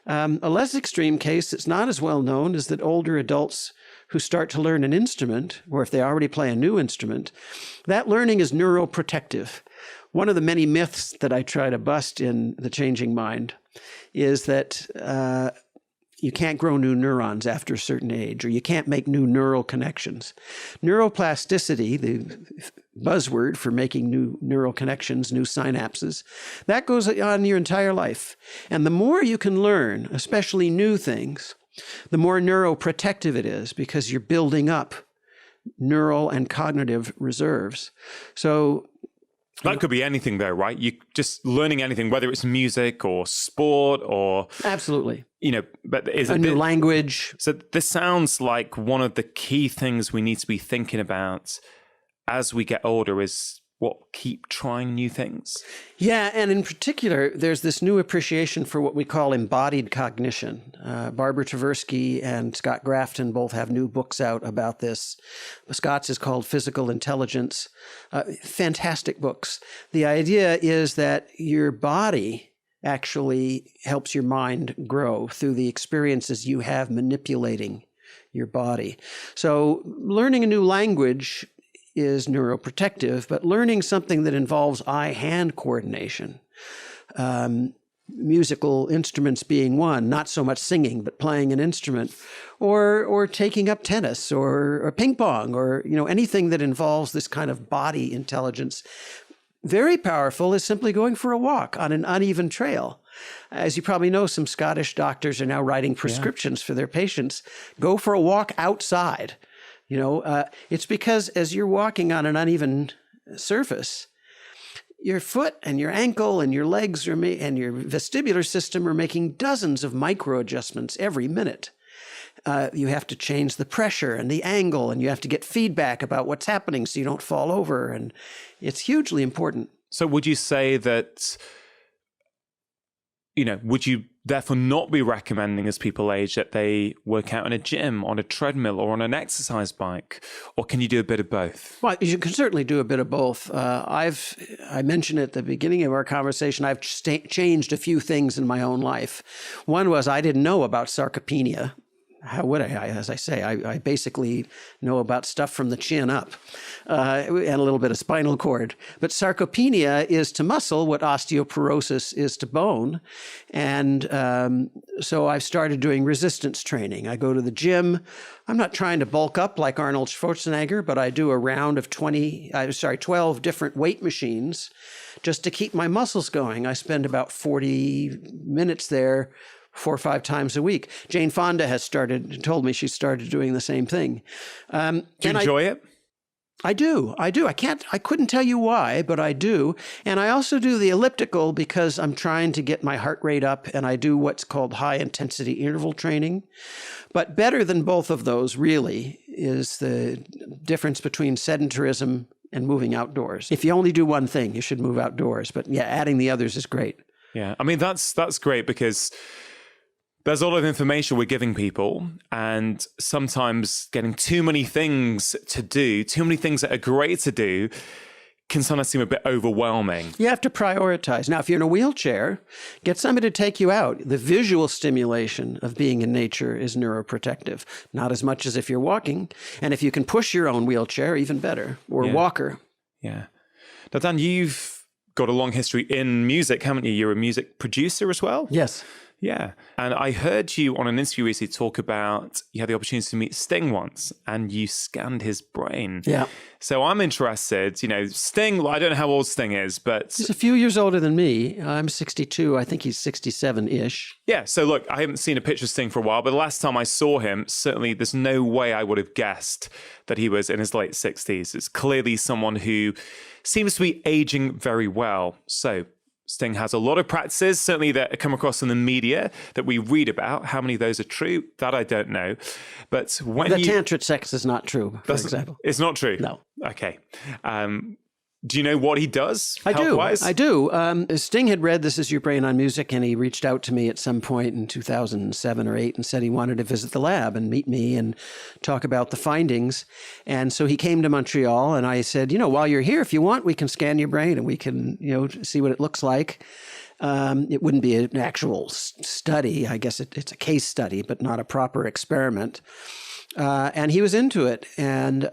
A less extreme case that's not as well known is that older adults who start to learn an instrument, or if they already play a new instrument, that learning is neuroprotective. One of the many myths that I try to bust in The Changing Mind is that you can't grow new neurons after a certain age, or you can't make new neural connections. Neuroplasticity, the buzzword for making new neural connections, new synapses, that goes on your entire life. And the more you can learn, especially new things, the more neuroprotective it is, because you're building up neural and cognitive reserves. So that could be anything though, right? You just learning anything, whether it's music or sport or absolutely, but is a new language. So this sounds like one of the key things we need to be thinking about as we get older is keep trying new things. Yeah, and in particular, there's this new appreciation for what we call embodied cognition. Barbara Tversky and Scott Grafton both have new books out about this. Scott's is called Physical Intelligence. Fantastic books. The idea is that your body actually helps your mind grow through the experiences you have manipulating your body. So learning a new language is neuroprotective, but learning something that involves eye-hand coordination, musical instruments being one, not so much singing, but playing an instrument, or taking up tennis or ping pong, or anything that involves this kind of body intelligence. Very powerful is simply going for a walk on an uneven trail. As you probably know, some Scottish doctors are now writing prescriptions for their patients. Go for a walk outside. It's because as you're walking on an uneven surface, your foot and your ankle and your legs and your vestibular system are making dozens of micro adjustments every minute. You have to change the pressure and the angle, and you have to get feedback about what's happening so you don't fall over. And it's hugely important. So would you say that, would you therefore not be recommending as people age that they work out in a gym, on a treadmill, or on an exercise bike? Or can you do a bit of both? Well, you can certainly do a bit of both. I mentioned at the beginning of our conversation, I've changed a few things in my own life. One was I didn't know about sarcopenia. How would I? As I say, I basically know about stuff from the chin up and a little bit of spinal cord. But sarcopenia is to muscle what osteoporosis is to bone. And so I've started doing resistance training. I go to the gym. I'm not trying to bulk up like Arnold Schwarzenegger, but I do a round of 12 different weight machines just to keep my muscles going. I spend about 40 minutes there 4 or 5 times a week. Jane Fonda told me she started doing the same thing. Do you enjoy it? I do. I couldn't tell you why, but I do. And I also do the elliptical because I'm trying to get my heart rate up, and I do what's called high intensity interval training. But better than both of those really is the difference between sedentarism and moving outdoors. If you only do one thing, you should move outdoors. But yeah, adding the others is great. Yeah. I mean, that's great because there's a lot of information we're giving people, and sometimes getting too many things to do, too many things that are great to do, can sometimes seem a bit overwhelming. You have to prioritize. Now, if you're in a wheelchair, get somebody to take you out. The visual stimulation of being in nature is neuroprotective, not as much as if you're walking. And if you can push your own wheelchair, even better, or walker. Yeah. Now, Dan, you've got a long history in music, haven't you? You're a music producer as well? Yes. Yeah. And I heard you on an interview recently talk about you had the opportunity to meet Sting once and you scanned his brain. Yeah. So I'm interested, Sting, I don't know how old Sting is, but he's a few years older than me. I'm 62. I think he's 67-ish. Yeah. So look, I haven't seen a picture of Sting for a while, but the last time I saw him, certainly there's no way I would have guessed that he was in his late 60s. It's clearly someone who seems to be aging very well. So Sting has a lot of practices, certainly that come across in the media that we read about. How many of those are true? That I don't know. But when the tantric sex is not true, for example. It's not true? No. Okay. Do you know what he does? I do. Sting had read This Is Your Brain on Music, and he reached out to me at some point in 2007 or 8 and said he wanted to visit the lab and meet me and talk about the findings. And so he came to Montreal, and I said, while you're here, if you want, we can scan your brain and we can, see what it looks like. It wouldn't be an actual study. I guess it's a case study, but not a proper experiment. And he was into it. And,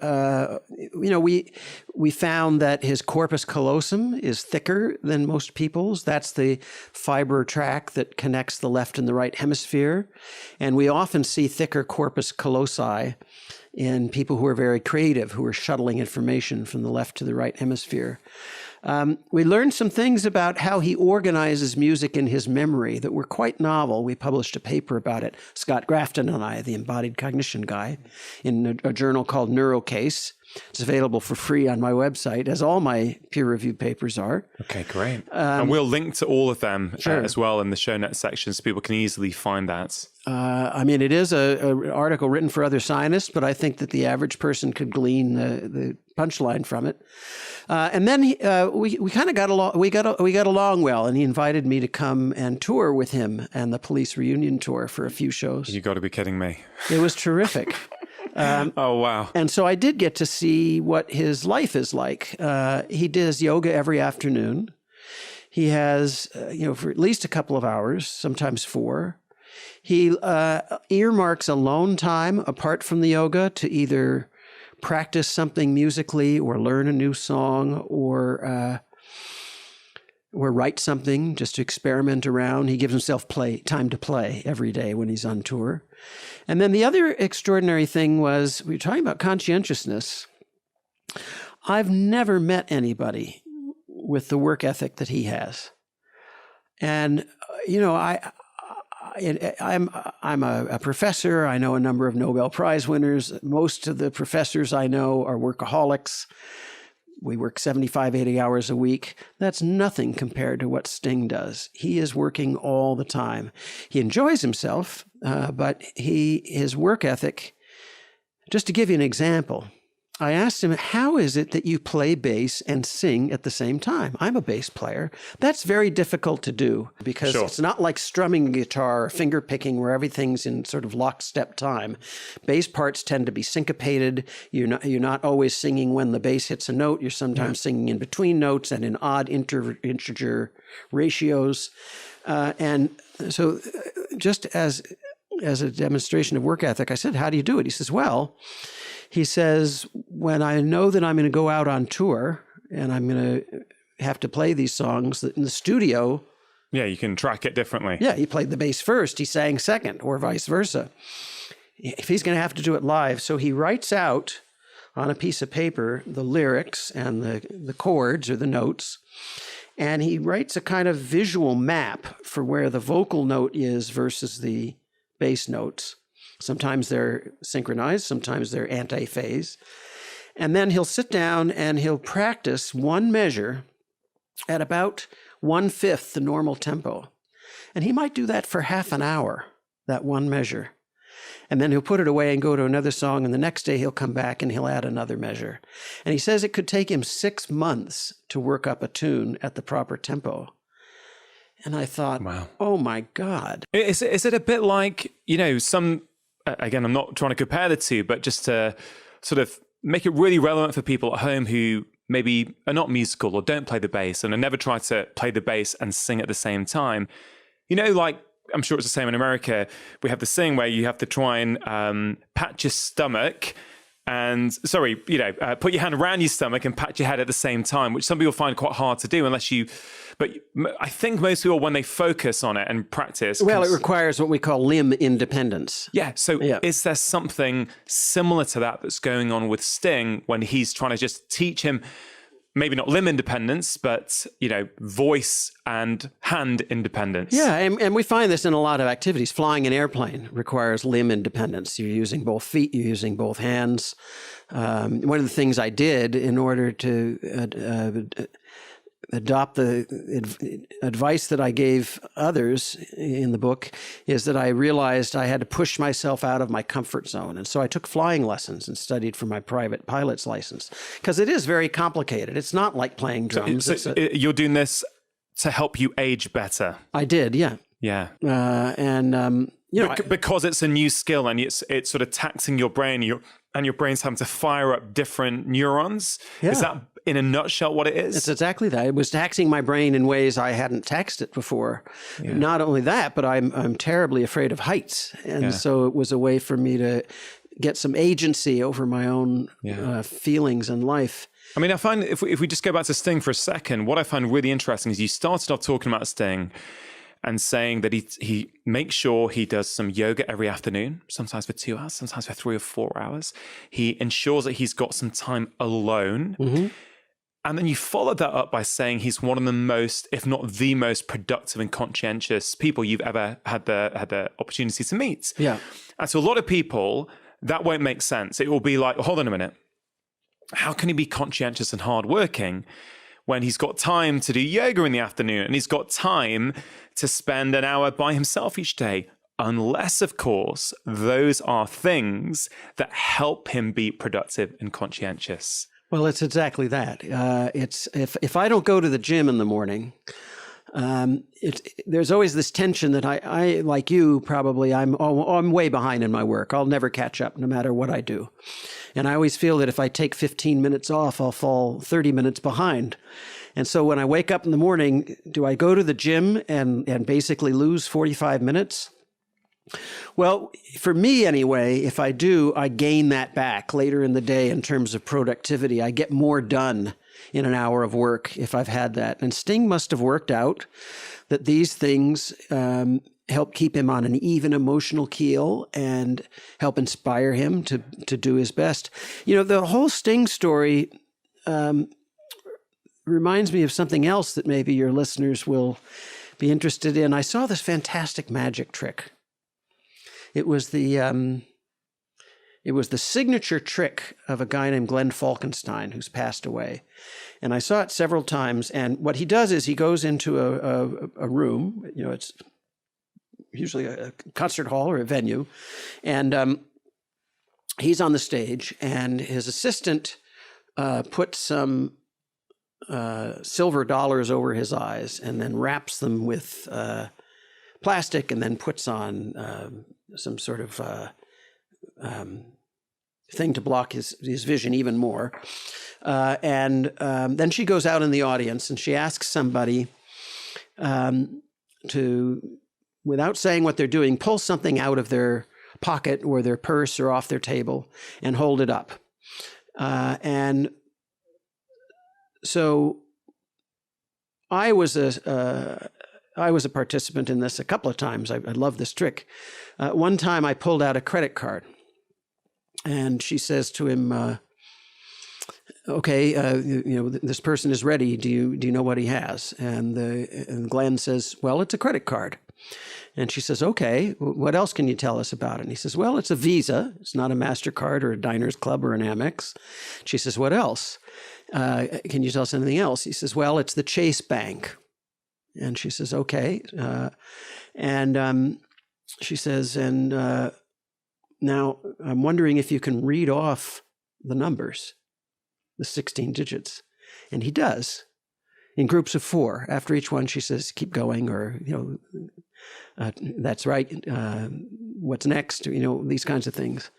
we found that his corpus callosum is thicker than most people's. That's the fiber tract that connects the left and the right hemisphere. And we often see thicker corpus callosi in people who are very creative, who are shuttling information from the left to the right hemisphere. We learned some things about how he organizes music in his memory that were quite novel. We published a paper about it, Scott Grafton and I, the embodied cognition guy, in a journal called Neurocase. It's available for free on my website, as all my peer-reviewed papers are. Okay, great. And we'll link to all of them as well in the show notes section so people can easily find that. It is an article written for other scientists, but I think that the average person could glean the punchline from it. And then we kind of got along. We got along well, and he invited me to come and tour with him and the Police reunion tour for a few shows. You got to be kidding me! It was terrific. Oh wow! And so I did get to see what his life is like. He does yoga every afternoon. He has, for at least a couple of hours, sometimes 4. He earmarks alone time apart from the yoga to either practice something musically or learn a new song or write something, just to experiment around. He gives himself time to play every day when he's on tour. And then the other extraordinary thing was, we were talking about conscientiousness. I've never met anybody with the work ethic that he has. And, I'm a professor. I know a number of Nobel Prize winners. Most of the professors I know are workaholics. We work 75, 80 hours a week. That's nothing compared to what Sting does. He is working all the time. He enjoys himself, but his work ethic, just to give you an example, I asked him, how is it that you play bass and sing at the same time? I'm a bass player. That's very difficult to do because It's not like strumming a guitar or finger picking where everything's in sort of lockstep time. Bass parts tend to be syncopated. You're not always singing when the bass hits a note. You're sometimes singing in between notes and in odd integer ratios. And so just as a demonstration of work ethic, I said, how do you do it? He says, he says, when I know that I'm going to go out on tour and I'm going to have to play these songs in the studio. Yeah, you can track it differently. Yeah, he played the bass first, he sang second, or vice versa. If he's going to have to do it live, so he writes out on a piece of paper the lyrics and the chords or the notes, and he writes a kind of visual map for where the vocal note is versus the bass notes. Sometimes they're synchronized, sometimes they're anti-phase. And then he'll sit down and he'll practice one measure at about 1/5 the normal tempo. And he might do that for half an hour, that one measure. And then he'll put it away and go to another song, and the next day he'll come back and he'll add another measure. And he says it could take him 6 months to work up a tune at the proper tempo. And I thought, wow. Oh my God. Is it a bit like, some... Again, I'm not trying to compare the two, but just to sort of make it really relevant for people at home who maybe are not musical or don't play the bass and have never tried to play the bass and sing at the same time. Like, I'm sure it's the same in America, we have this thing where you have to try and pat your stomach and, put your hand around your stomach and pat your head at the same time, which some people find quite hard to do but I think most people, when they focus on it and practice... Well, it requires what we call limb independence. Yeah. So Is there something similar to that that's going on with Sting when he's trying to just teach him, maybe not limb independence, but, voice and hand independence? Yeah. And we find this in a lot of activities. Flying an airplane requires limb independence. You're using both feet, you're using both hands. One of the things I did in order to... adopt the advice that I gave others in the book is that I realized I had to push myself out of my comfort zone. And so I took flying lessons and studied for my private pilot's license because it is very complicated. It's not like playing drums. So you're doing this to help you age better? I did, yeah. Yeah. Because it's a new skill and it's sort of taxing your brain. and your brain's having to fire up different neurons. Yeah. Is that, in a nutshell, what it is? It's exactly that. It was taxing my brain in ways I hadn't taxed it before. Yeah. Not only that, but I'm terribly afraid of heights. And so it was a way for me to get some agency over my own feelings in life. I mean, I find if we just go back to Sting for a second, what I find really interesting is you started off talking about Sting and saying that he makes sure he does some yoga every afternoon, sometimes for 2 hours, sometimes for 3 or 4 hours. He ensures that he's got some time alone. Mm-hmm. And then you followed that up by saying he's one of the most, if not the most productive and conscientious people you've ever had the opportunity to meet. Yeah. And to a lot of people, that won't make sense. It will be like, hold on a minute. How can he be conscientious and hardworking when he's got time to do yoga in the afternoon and he's got time to spend an hour by himself each day? Unless, of course, those are things that help him be productive and conscientious. Well, it's exactly that. It's if I don't go to the gym in the morning, there's always this tension that I like you probably, I'm way behind in my work. I'll never catch up no matter what I do. And I always feel that if I take 15 minutes off, I'll fall 30 minutes behind. And so when I wake up in the morning, do I go to the gym and basically lose 45 minutes? Well, for me anyway, if I do, I gain that back later in the day in terms of productivity. I get more done in an hour of work if I've had that. And Sting must have worked out that these things help keep him on an even emotional keel and help inspire him to do his best. You know, the whole Sting story reminds me of something else that maybe your listeners will be interested in. I saw this fantastic magic trick. It was the signature trick of a guy named Glenn Falkenstein, who's passed away. And I saw it several times. And what he does is he goes into a room, you know, it's usually a concert hall or a venue. And he's on the stage, and his assistant puts some silver dollars over his eyes and then wraps them with plastic and then puts on some sort of thing to block his vision even more. And then she goes out in the audience and she asks somebody to, without saying what they're doing, pull something out of their pocket or their purse or off their table and hold it up. And so I was a participant in this a couple of times. I love this trick. One time I pulled out a credit card, and she says to him, "Okay, this person is ready. Do you know what he has?" And Glenn says, "Well, it's a credit card." And she says, "Okay, what else can you tell us about it?" And he says, "Well, it's a Visa. It's not a MasterCard or a Diners Club or an Amex." She says, "What else? Can you tell us anything else?" He says, "Well, it's the Chase Bank." And she says, "Okay." She says, "And now I'm wondering if you can read off the numbers, the 16 digits." And he does, in groups of 4. After each one, she says, "Keep going," or, "That's right. What's next?" These kinds of things.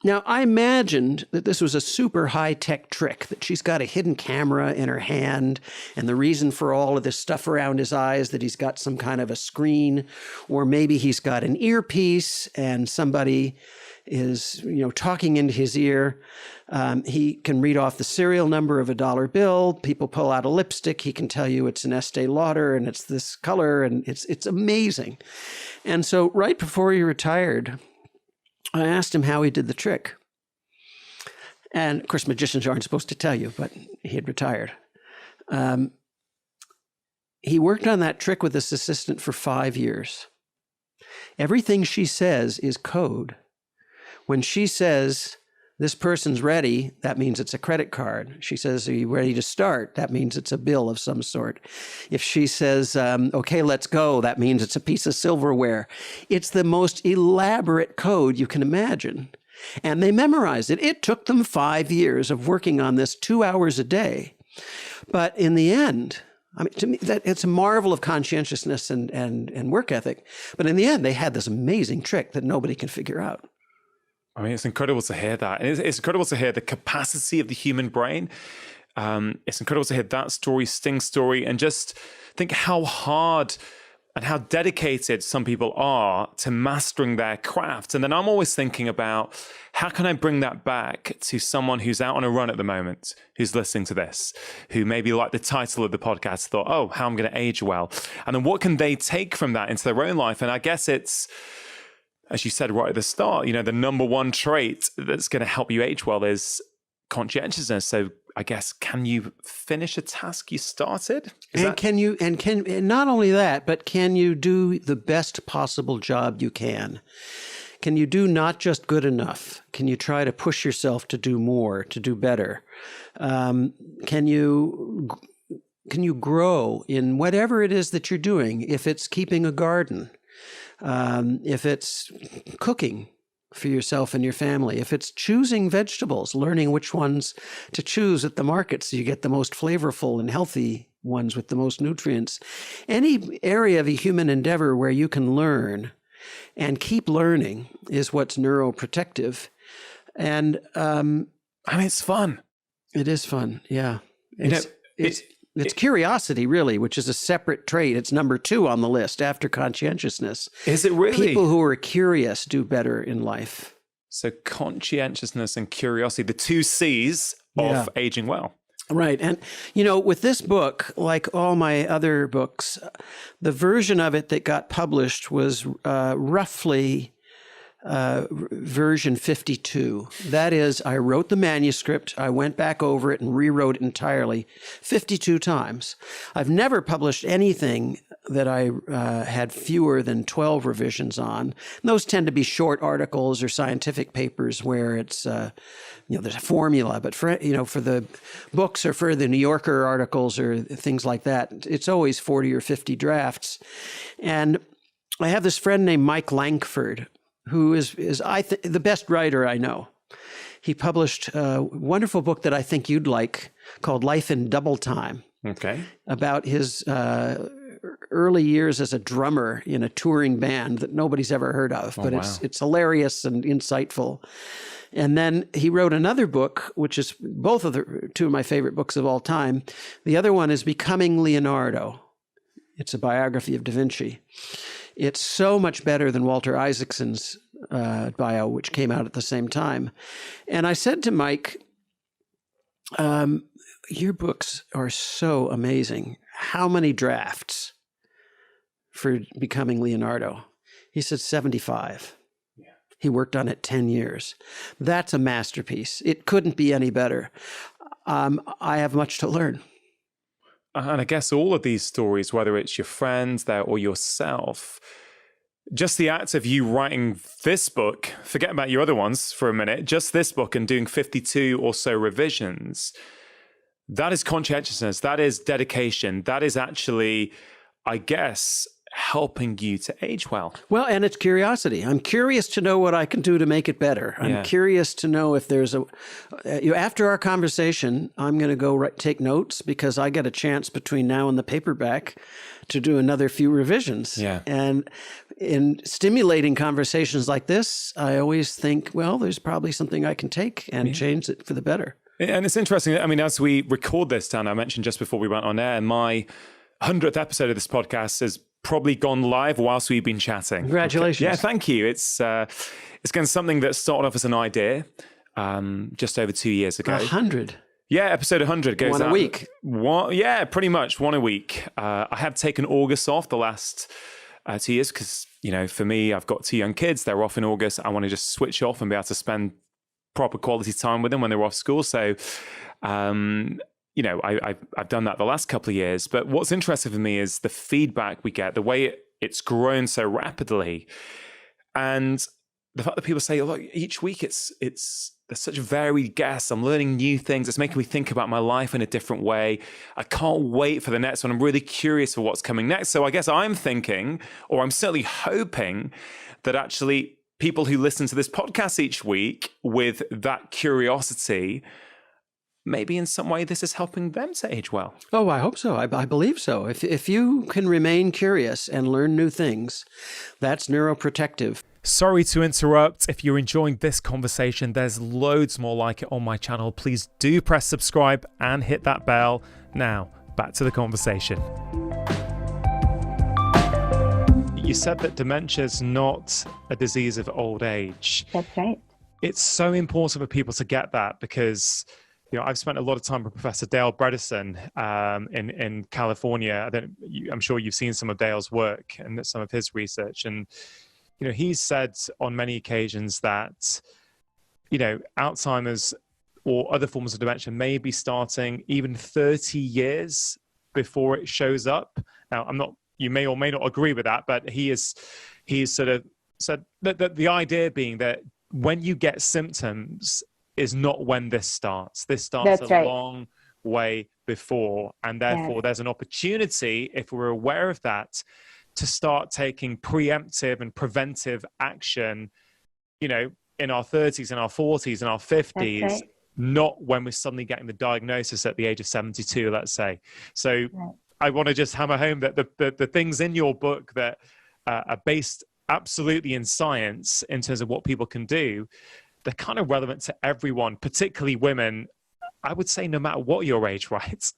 Now, I imagined that this was a super high-tech trick, that she's got a hidden camera in her hand, and the reason for all of this stuff around his eyes, that he's got some kind of a screen, or maybe he's got an earpiece and somebody is, talking into his ear. He can read off the serial number of a dollar bill. People pull out a lipstick. He can tell you it's an Estee Lauder and it's this color, and it's amazing. And so right before he retired, I asked him how he did the trick. And of course, magicians aren't supposed to tell you, but he had retired. He worked on that trick with his assistant for 5 years. Everything she says is code. When she says, "This person's ready," that means it's a credit card. She says, "Are you ready to start?" That means it's a bill of some sort. If she says, "Okay, let's go," that means it's a piece of silverware. It's the most elaborate code you can imagine. And they memorized it. It took them 5 years of working on this 2 hours a day. But in the end, to me, that it's a marvel of conscientiousness and work ethic. But in the end, they had this amazing trick that nobody can figure out. I mean, it's incredible to hear that. And it's incredible to hear the capacity of the human brain. It's incredible to hear that story, Sting's story, and just think how hard and how dedicated some people are to mastering their craft. And then I'm always thinking about, how can I bring that back to someone who's out on a run at the moment, who's listening to this, who maybe like the title of the podcast, thought, oh, how I'm going to age well. And then what can they take from that into their own life? And I guess it's, as you said right at the start, the number one trait that's going to help you age well is conscientiousness. So I guess, can you finish a task you started? And not only that, but can you do the best possible job you can? Can you do not just good enough? Can you try to push yourself to do more, to do better? Can you grow in whatever it is that you're doing? If it's keeping a garden, if it's cooking for yourself and your family, if it's choosing vegetables, learning which ones to choose at the market so you get the most flavorful and healthy ones with the most nutrients. Any area of a human endeavor where you can learn and keep learning is what's neuroprotective. And it's fun. It is fun, yeah. It's curiosity, really, which is a separate trait. It's number 2 on the list after conscientiousness. Is it really? People who are curious do better in life. So conscientiousness and curiosity, the 2 C's of aging well. Right. And, with this book, like all my other books, the version of it that got published was roughly version 52. That is, I wrote the manuscript, I went back over it and rewrote it entirely 52 times. I've never published anything that I had fewer than 12 revisions on. And those tend to be short articles or scientific papers where it's, there's a formula. But for the books or for the New Yorker articles or things like that, it's always 40 or 50 drafts. And I have this friend named Mike Lankford, who is the best writer I know. He published a wonderful book that I think you'd like called Life in Double Time. Okay. About his early years as a drummer in a touring band that nobody's ever heard of, but it's hilarious and insightful. And then he wrote another book, which is both of the 2 of my favorite books of all time. The other one is Becoming Leonardo. It's a biography of Da Vinci. It's so much better than Walter Isaacson's bio, which came out at the same time. And I said to Mike, your books are so amazing. How many drafts for Becoming Leonardo? He said 75. Yeah. He worked on it 10 years. That's a masterpiece. It couldn't be any better. I have much to learn. And I guess all of these stories, whether it's your friends there or yourself, just the act of you writing this book, forget about your other ones for a minute, just this book and doing 52 or so revisions, that is conscientiousness, that is dedication, that is actually, I guess, helping you to age well. Well, and it's curiosity. I'm curious to know what I can do to make it better. I'm curious to know if there's after our conversation, I'm going to go take notes because I get a chance between now and the paperback to do another few revisions. Yeah. And in stimulating conversations like this, I always think, well, there's probably something I can take and change it for the better. And it's interesting. I mean, as we record this, Dan, I mentioned just before we went on air, my 100th episode of this podcast has probably gone live whilst we've been chatting. Congratulations. Yeah, thank you. It's going to something that started off as an idea just over 2 years ago. 100. Yeah, episode 100 goes one out. A week. Yeah, pretty much one a week. I have taken August off the last 2 years because, for me, I've got 2 young kids. They're off in August. I want to just switch off and be able to spend proper quality time with them when they're off school. So, I've done that the last couple of years. But what's interesting for me is the feedback we get, the way it's grown so rapidly, and the fact that people say, "Look, each week there's such varied guests. I'm learning new things. It's making me think about my life in a different way. I can't wait for the next one. I'm really curious for what's coming next." So I guess I'm thinking, or I'm certainly hoping, that actually people who listen to this podcast each week with that curiosity, maybe in some way this is helping them to age well. Oh, I hope so. I believe so. If you can remain curious and learn new things, that's neuroprotective. Sorry to interrupt. If you're enjoying this conversation, there's loads more like it on my channel. Please do press subscribe and hit that bell. Now, back to the conversation. You said that dementia is not a disease of old age. That's right. It's so important for people to get that because, I've spent a lot of time with Professor Dale Bredesen in California. I'm sure you've seen some of Dale's work and some of his research. And, he's said on many occasions that, Alzheimer's or other forms of dementia may be starting even 30 years before it shows up. Now, you may or may not agree with that, but he's sort of said that the idea being that when you get symptoms is not when this starts. This starts That's right. long way before. And therefore, there's an opportunity, if we're aware of that, to start taking preemptive and preventive action, in our 30s, in our 40s, in our 50s, Right. not when we're suddenly getting the diagnosis at the age of 72, let's say. So I want to just hammer home that the things in your book that are based absolutely in science in terms of what people can do, they're kind of relevant to everyone, particularly women, I would say no matter what your age, right?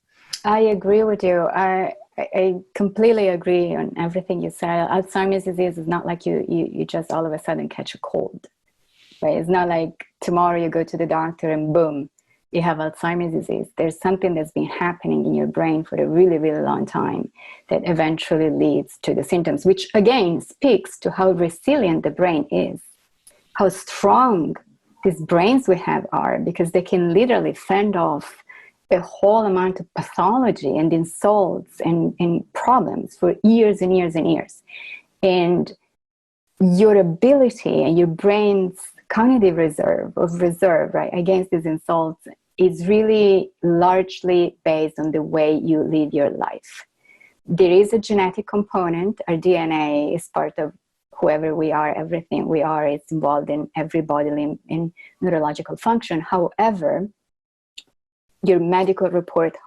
I agree with you. I completely agree on everything you said. Alzheimer's disease is not like you just all of a sudden catch a cold, right? It's not like tomorrow you go to the doctor and boom, you have Alzheimer's disease. There's something that's been happening in your brain for a really, really long time that eventually leads to the symptoms, which again speaks to how resilient the brain is, how strong these brains we have are, because they can literally fend off a whole amount of pathology and insults and problems for years and years and years. And your ability and your brain's cognitive reserve, right, against these insults is really largely based on the way you live your life. There is a genetic component. Our DNA is part of whoever we are, everything we are. It's involved in every bodily and neurological function. However, your medical report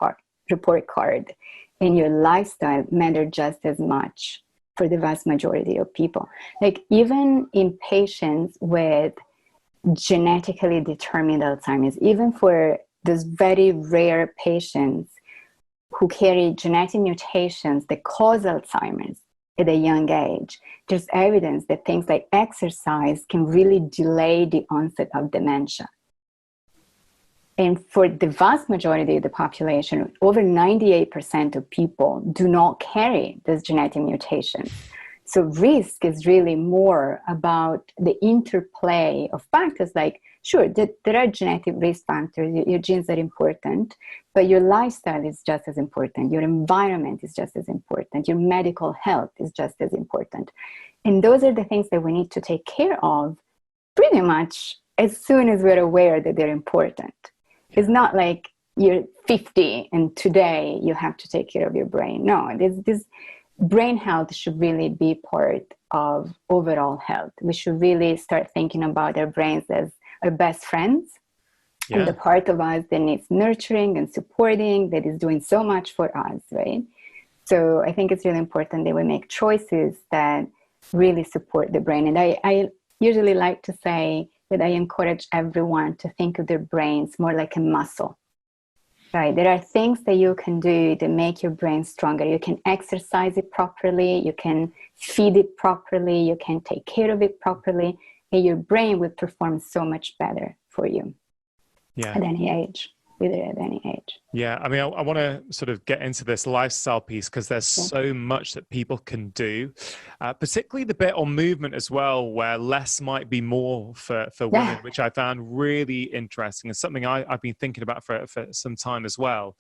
card and your lifestyle matter just as much for the vast majority of people. Like even in patients with genetically determined Alzheimer's, even for those very rare patients who carry genetic mutations that cause Alzheimer's at a young age, there's evidence that things like exercise can really delay the onset of dementia. And for the vast majority of the population, over 98% of people do not carry those genetic mutations. So risk is really more about the interplay of factors like, sure, there are genetic risk factors, your genes are important, but your lifestyle is just as important, your environment is just as important, your medical health is just as important. And those are the things that we need to take care of pretty much as soon as we're aware that they're important. It's not like you're 50 and today you have to take care of your brain. No, this brain health should really be part of overall health. We should really start thinking about our brains as our best friends and the part of us that needs nurturing and supporting, that is doing so much for us, right? So I think it's really important that we make choices that really support the brain. And I usually like to say that I encourage everyone to think of their brains more like a muscle, right? There are things that you can do to make your brain stronger. You can exercise it properly, you can feed it properly, you can take care of it properly, and your brain will perform so much better for you at any age. Really at any age. Yeah, I mean, I want to sort of get into this lifestyle piece because there's so much that people can do, particularly the bit on movement as well, where less might be more for women, which I found really interesting and something I've been thinking about for some time as well.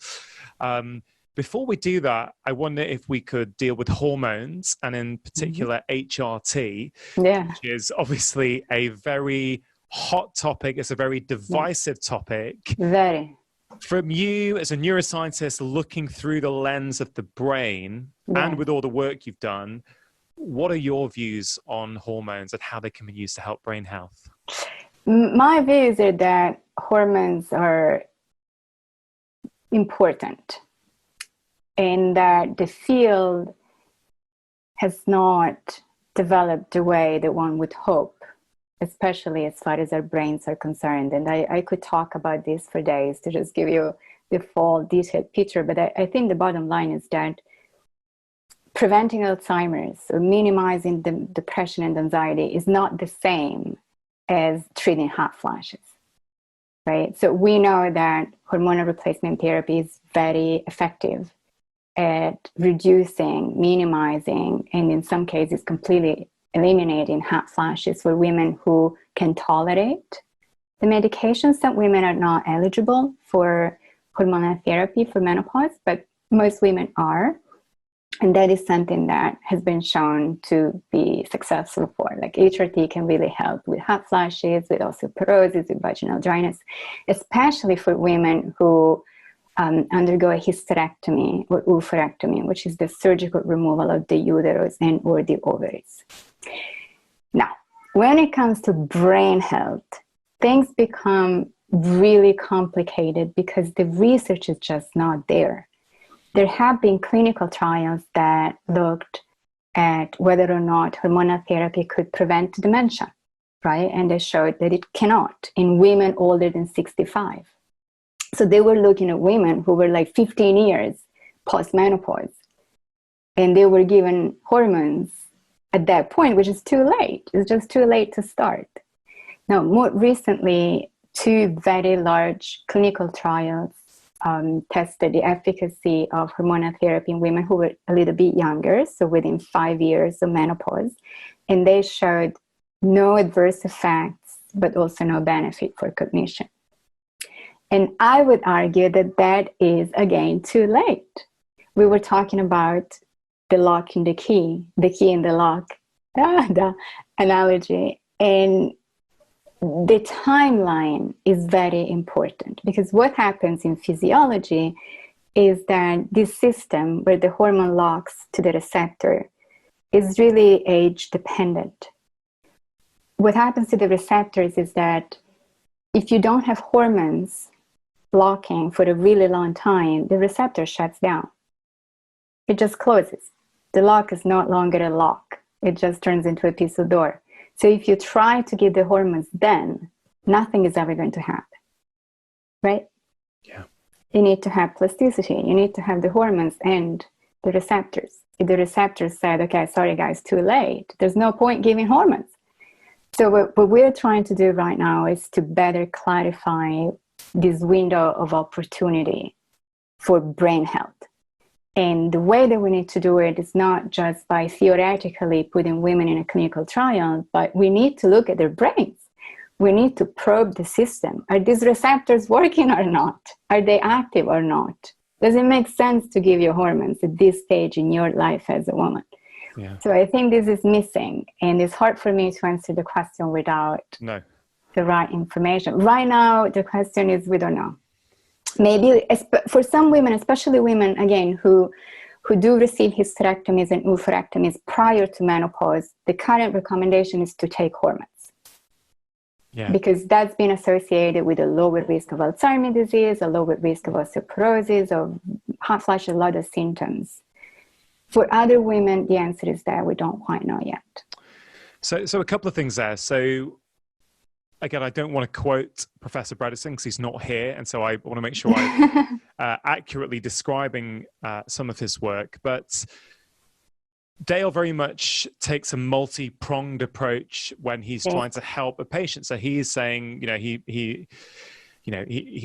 Before we do that, I wonder if we could deal with hormones and in particular HRT, which is obviously a very hot topic. It's a very divisive topic. Very. From you as a neuroscientist looking through the lens of the brain and with all the work you've done, what are your views on hormones and how they can be used to help brain health? My views are that hormones are important and that the field has not developed the way that one would hope, especially as far as our brains are concerned. And I could talk about this for days to just give you the full detailed picture. But I think the bottom line is that preventing Alzheimer's or minimizing the depression and anxiety is not the same as treating hot flashes, right? So we know that hormonal replacement therapy is very effective at reducing, minimizing, and in some cases completely eliminating hot flashes for women who can tolerate the medications. Some women are not eligible for hormonal therapy for menopause, but most women are. And that is something that has been shown to be successful for. Like HRT can really help with hot flashes, with osteoporosis, with vaginal dryness, especially for women who undergo a hysterectomy or oophorectomy, which is the surgical removal of the uterus and or the ovaries. Now, when it comes to brain health, things become really complicated because the research is just not there. There have been clinical trials that looked at whether or not hormonal therapy could prevent dementia, right? And they showed that it cannot in women older than 65. So they were looking at women who were like 15 years post-menopause, and they were given hormones at that point, which is too late. It's just too late to start. Now, more recently, 2 very large clinical trials tested the efficacy of hormonal therapy in women who were a little bit younger, so within 5 years of menopause, and they showed no adverse effects, but also no benefit for cognition. And I would argue that that is, again, too late. We were talking about the lock and the key in the lock, the analogy, and the timeline is very important, because what happens in physiology is that this system where the hormone locks to the receptor is really age dependent. What happens to the receptors is that if you don't have hormones blocking for a really long time, the receptor shuts down. It just closes. The lock is no longer a lock. It just turns into a piece of door. So if you try to give the hormones then, nothing is ever going to happen, right? Yeah. You need to have plasticity. You need to have the hormones and the receptors. If the receptors said, okay, sorry guys, too late, there's no point giving hormones. So what we're trying to do right now is to better clarify this window of opportunity for brain health. And the way that we need to do it is not just by theoretically putting women in a clinical trial, but we need to look at their brains. We need to probe the system. Are these receptors working or not? Are they active or not? Does it make sense to give you hormones at this stage in your life as a woman? Yeah. So I think this is missing, and it's hard for me to answer the question without the right information. Right now, the question is, we don't know. Maybe for some women, especially women, again, who do receive hysterectomies and oophorectomies prior to menopause, the current recommendation is to take hormones. Yeah. Because that's been associated with a lower risk of Alzheimer's disease, a lower risk of osteoporosis, of hot flash, a lot of symptoms. For other women, the answer is that we don't quite know yet. So a couple of things there. So again, I don't want to quote Professor Bredesen because he's not here, and so I want to make sure I'm accurately describing some of his work. But Dale very much takes a multi-pronged approach when he's trying to help a patient. So he is saying, he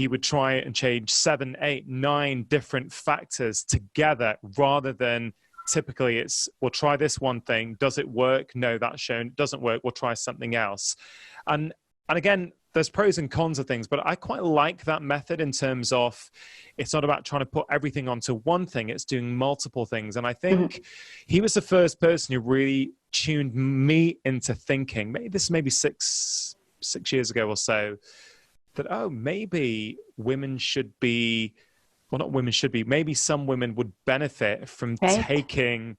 would try and change 7, 8, 9 different factors together, rather than typically it's, we'll try this one thing. Does it work? No, that's shown. It doesn't work. We'll try something else. And again, there's pros and cons of things, but I quite like that method in terms of it's not about trying to put everything onto one thing. It's doing multiple things. And I think he was the first person who really tuned me into thinking, maybe 6 years ago or so, that, maybe women should be, well, not women should be, maybe some women would benefit from taking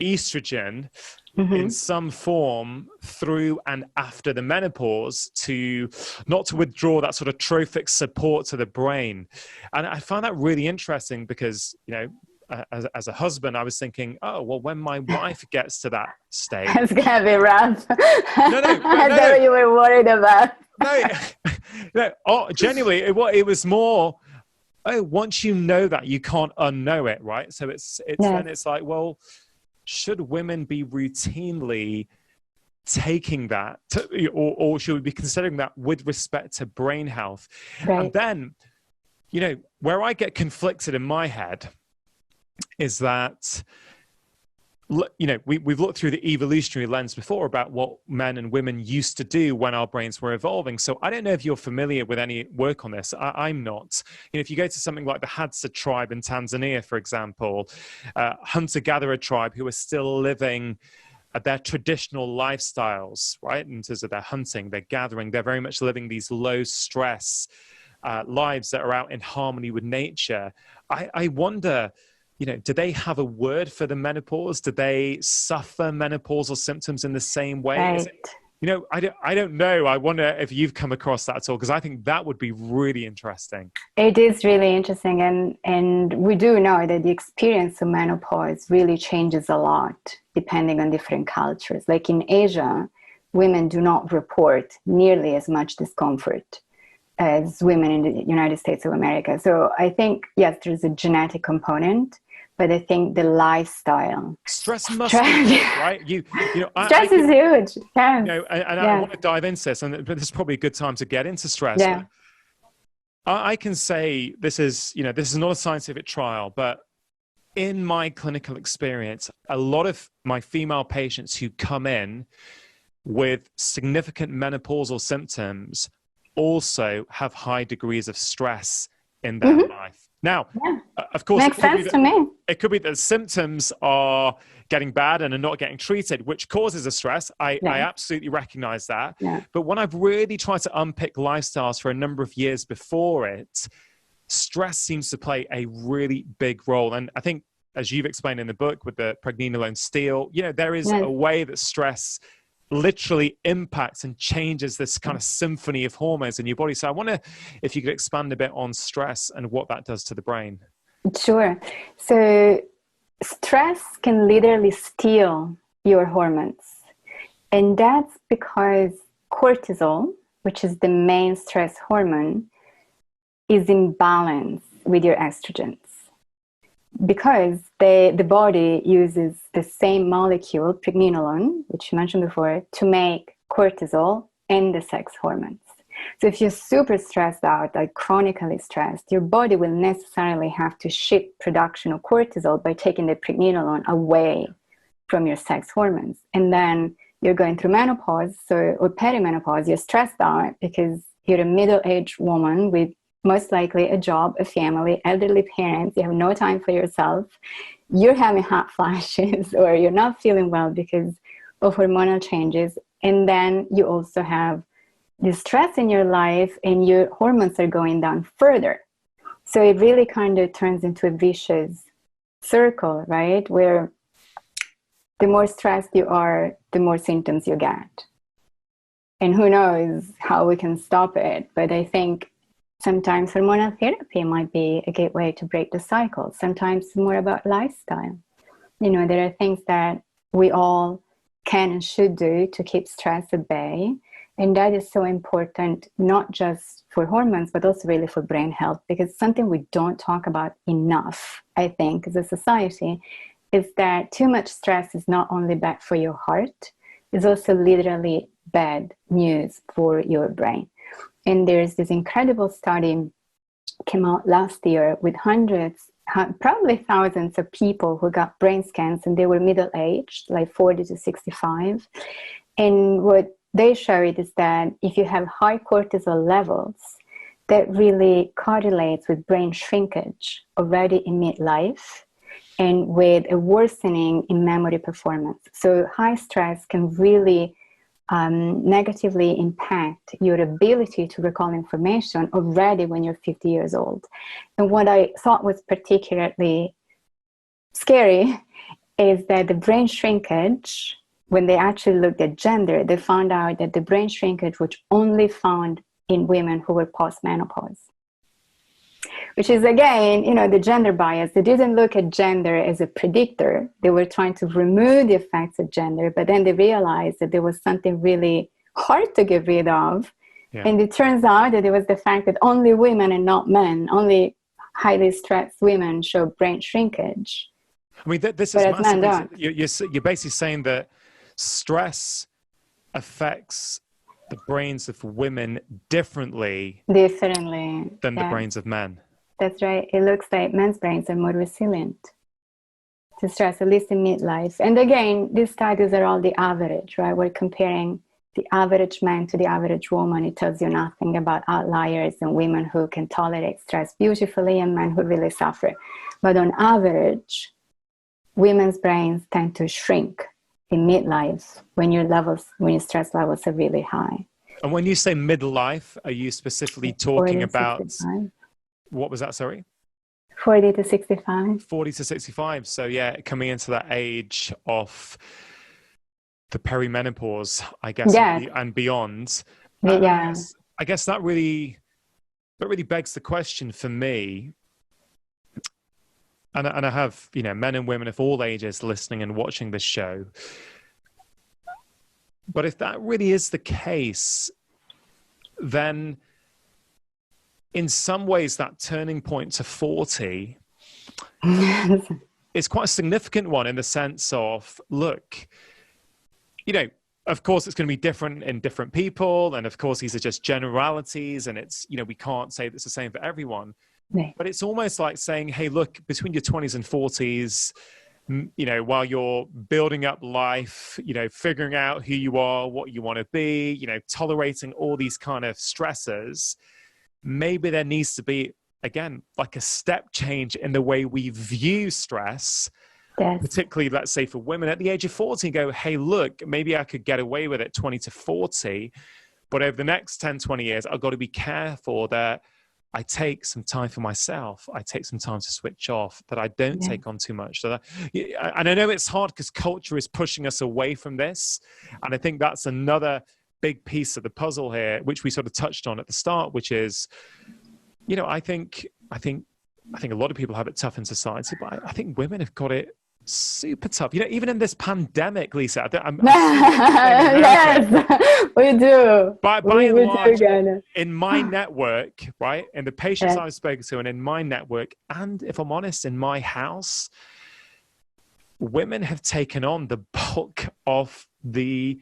estrogen in some form through and after the menopause, to not to withdraw that sort of trophic support to the brain. And I found that really interesting because, as a husband, I was thinking, oh, well, when my wife gets to that stage, it's gonna be rough. No, I thought you were worried about. No. Oh, genuinely, it was more. Oh, once you know that, you can't unknow it, right? So then it's like, well, should women be routinely taking that, or should we be considering that with respect to brain health? Right. And then, where I get conflicted in my head is that, we've looked through the evolutionary lens before about what men and women used to do when our brains were evolving. So I don't know if you're familiar with any work on this. I'm not. If you go to something like the Hadza tribe in Tanzania, for example, hunter-gatherer tribe who are still living their traditional lifestyles, right? In terms of their hunting, their gathering, they're very much living these low stress lives that are out in harmony with nature. I wonder, do they have a word for the menopause? Do they suffer menopausal symptoms in the same way? Right. Is it, I don't know. I wonder if you've come across that at all, because I think that would be really interesting. It is really interesting, and we do know that the experience of menopause really changes a lot depending on different cultures. Like in Asia, women do not report nearly as much discomfort as women in the United States of America. So I think, yes, there's a genetic component, but I think the lifestyle. Stress must be big, right? Stress is huge. Yes. I want to dive into this, but this is probably a good time to get into stress. Yeah. I can say this is not a scientific trial, but in my clinical experience, a lot of my female patients who come in with significant menopausal symptoms also have high degrees of stress in their life. Now, of course, makes sense to me. It could be that symptoms are getting bad and are not getting treated, which causes a stress. I absolutely recognize that. Yeah. But when I've really tried to unpick lifestyles for a number of years before it, stress seems to play a really big role. And I think, as you've explained in the book with the pregnenolone steal, there is a way that stress literally impacts and changes this kind of symphony of hormones in your body. So I wonder if you could expand a bit on stress and what that does to the brain. Sure. So stress can literally steal your hormones. And that's because cortisol, which is the main stress hormone, is in balance with your estrogens. Because the body uses the same molecule, pregnenolone, which you mentioned before, to make cortisol and the sex hormones. So if you're super stressed out, like chronically stressed, your body will necessarily have to shift production of cortisol by taking the pregnenolone away from your sex hormones. And then you're going through menopause, or perimenopause, you're stressed out because you're a middle-aged woman with most likely a job, a family, elderly parents, you have no time for yourself, you're having hot flashes, or you're not feeling well because of hormonal changes. And then you also have the stress in your life and your hormones are going down further. So it really kind of turns into a vicious circle, right? Where the more stressed you are, the more symptoms you get. And who knows how we can stop it. But I think sometimes hormonal therapy might be a gateway to break the cycle. Sometimes it's more about lifestyle. There are things that we all can and should do to keep stress at bay. And that is so important, not just for hormones, but also really for brain health, because something we don't talk about enough, I think, as a society, is that too much stress is not only bad for your heart, it's also literally bad news for your brain. And there's this incredible study came out last year with hundreds, probably thousands of people who got brain scans, and they were middle-aged, like 40 to 65. And what they showed is that if you have high cortisol levels, that really correlates with brain shrinkage already in midlife and with a worsening in memory performance. So high stress can really negatively impact your ability to recall information already when you're 50 years old. And what I thought was particularly scary is that the brain shrinkage, when they actually looked at gender, they found out that the brain shrinkage was only found in women who were post-menopause. which is, again, the gender bias. They didn't look at gender as a predictor. They were trying to remove the effects of gender, but then they realized that there was something really hard to get rid of. Yeah. And it turns out that it was the fact that only women and not men, only highly stressed women show brain shrinkage. I mean, this is massive. You're basically saying that stress affects the brains of women differently than the brains of men. That's right. It looks like men's brains are more resilient to stress, at least in midlife. And again, these studies are all the average, right? We're comparing the average man to the average woman. It tells you nothing about outliers and women who can tolerate stress beautifully and men who really suffer. But on average, women's brains tend to shrink in midlife when your stress levels are really high. And when you say midlife, are you specifically talking about 65. What was that, sorry? 40 to 65. 40 to 65. So yeah, coming into that age of the perimenopause, I guess, and beyond. Yeah. I guess that really begs the question for me. And I have, men and women of all ages listening and watching this show. But if that really is the case, then in some ways that turning point to 40 is quite a significant one, in the sense of, look, of course it's going to be different in different people. And of course, these are just generalities, and it's, we can't say it's the same for everyone. Right. But it's almost like saying, hey, look, between your 20s and 40s, while you're building up life, figuring out who you are, what you want to be, tolerating all these kind of stresses, maybe there needs to be, again, like a step change in the way we view stress, particularly, let's say, for women at the age of 40, and go, hey, look, maybe I could get away with it 20 to 40, but over the next 10, 20 years, I've got to be careful that I take some time for myself. I take some time to switch off, that I don't take on too much. And I know it's hard because culture is pushing us away from this. And I think that's another big piece of the puzzle here, which we sort of touched on at the start, which is, I think a lot of people have it tough in society, but I think women have got it super tough. Even in this pandemic, Lisa, yes, we do. By and large, in my network, right, in the patients I've spoken to, and in my network, and if I'm honest, in my house, women have taken on the bulk of the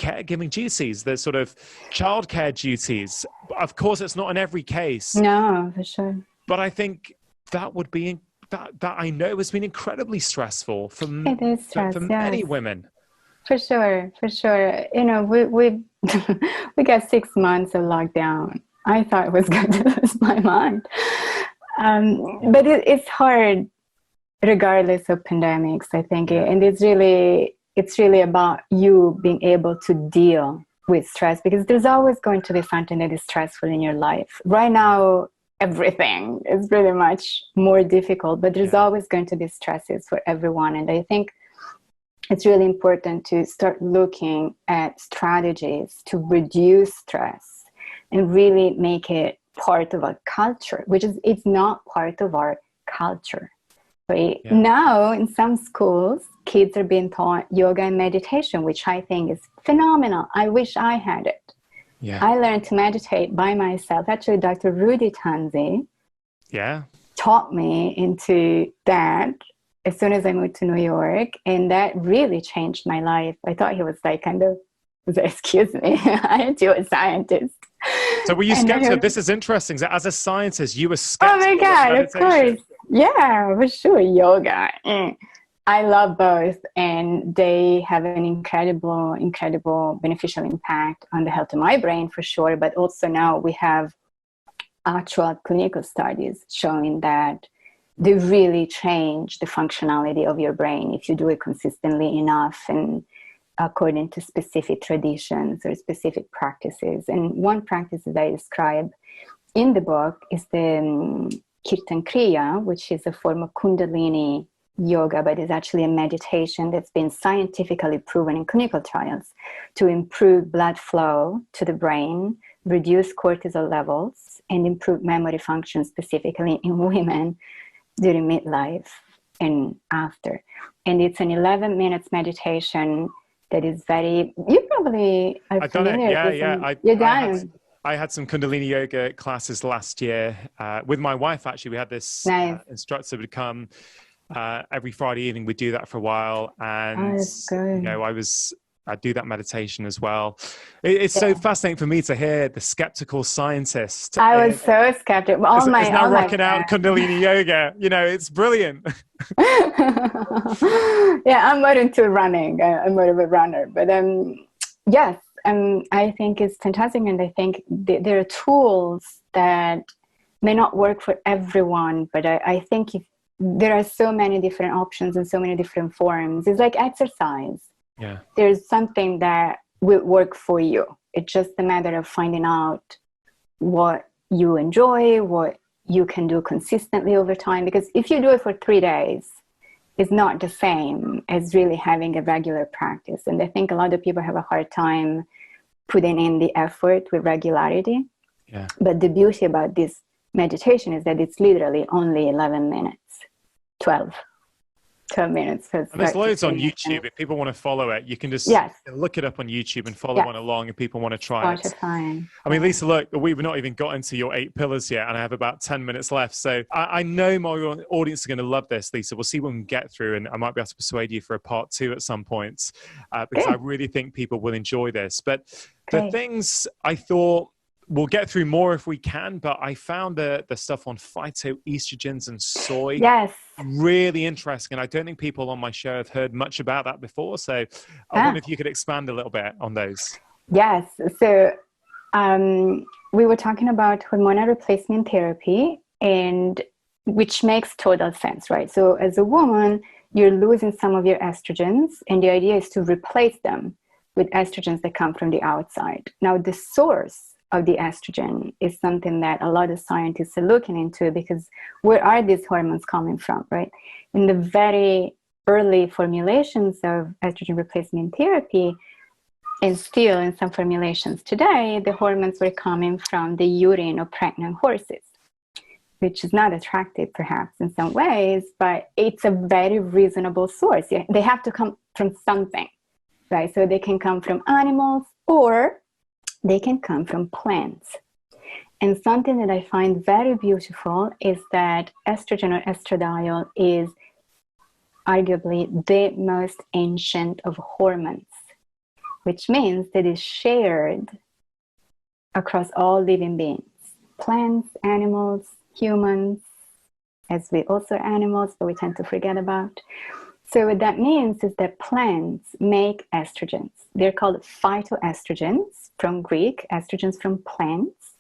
caregiving duties, the sort of childcare duties. Of course, it's not in every case. No, for sure. But I think that would be that I know has been incredibly stressful for many women. For sure. We we got 6 months of lockdown. I thought it was going to lose my mind. But it's hard regardless of pandemics, I think. And it's really about you being able to deal with stress, because there's always going to be something that is stressful in your life. Right now, everything is pretty much more difficult, but there's always going to be stresses for everyone. And I think it's really important to start looking at strategies to reduce stress and really make it part of our culture, which is, it's not part of our culture. Right? Yeah. Now, in some schools, kids are being taught yoga and meditation, which I think is phenomenal. I wish I had it. Yeah. I learned to meditate by myself. Actually, Dr. Rudy Tanzi taught me into that as soon as I moved to New York. And that really changed my life. I thought he was like excuse me, aren't you a scientist? So were you skeptical? This is interesting. As a scientist, you were skeptical. Oh my God, of course. Yeah, for sure. Yoga. I love both, and they have an incredible beneficial impact on the health of my brain, for sure. But also now we have actual clinical studies showing that they really change the functionality of your brain if you do it consistently enough and according to specific traditions or specific practices. And one practice that I describe in the book is the Kirtan Kriya, which is a form of Kundalini yoga, but it's actually a meditation that's been scientifically proven in clinical trials to improve blood flow to the brain, reduce cortisol levels, and improve memory function, specifically in women during midlife and after. And it's an 11 minutes meditation that is very, you probably are I've done it. familiar with Yeah. You're done. I had some Kundalini yoga classes last year with my wife. Actually, we had this Nice. instructor would come every Friday evening. We'd do that for a while, and that's good. you know, I do that meditation as well. It's so fascinating for me to hear the skeptical scientist. I was so skeptical. Is now rocking out Kundalini yoga. You know, it's brilliant. Yeah, I'm more into running. I'm more of a runner, but yes, I think it's fantastic, and I think there are tools that may not work for everyone, but I think there are so many different options and so many different forms. It's like exercise. Yeah, there's something that will work for you. It's just a matter of finding out what you enjoy, what you can do consistently over time. Because if you do it for 3 days, it's not the same as really having a regular practice. And I think a lot of people have a hard time putting in the effort with regularity. Yeah. But the beauty about this meditation is that it's literally only 11 minutes, 12 minutes. And there's loads on YouTube. If people want to follow it, you can just look it up on YouTube and follow one along if people want to try it. I mean, Lisa, look, we've not even got into your 8 pillars yet, and I have about 10 minutes left. So I know my audience are going to love this, Lisa. We'll see what we can get through, and I might be able to persuade you for a part 2 at some point, because I really think people will enjoy this. But the things I thought, we'll get through more if we can, but I found the stuff on phytoestrogens and soy really interesting. And I don't think people on my show have heard much about that before. So I wonder if you could expand a little bit on those. Yes. So we were talking about hormonal replacement therapy, and which makes total sense, right? So as a woman, you're losing some of your estrogens, and the idea is to replace them with estrogens that come from the outside. Now, the source of the estrogen is something that a lot of scientists are looking into, because where are these hormones coming from, right? In the very early formulations of estrogen replacement therapy, and still in some formulations today, the hormones were coming from the urine of pregnant horses, which is not attractive perhaps in some ways, but it's a very reasonable source. They have to come from something, right? So they can come from animals, or they can come from plants. And something that I find very beautiful is that estrogen or estradiol is arguably the most ancient of hormones, which means that it's shared across all living beings, plants, animals, humans, as we also are animals, but we tend to forget about. So what that means is that plants make estrogens. They're called phytoestrogens, from Greek, estrogens from plants.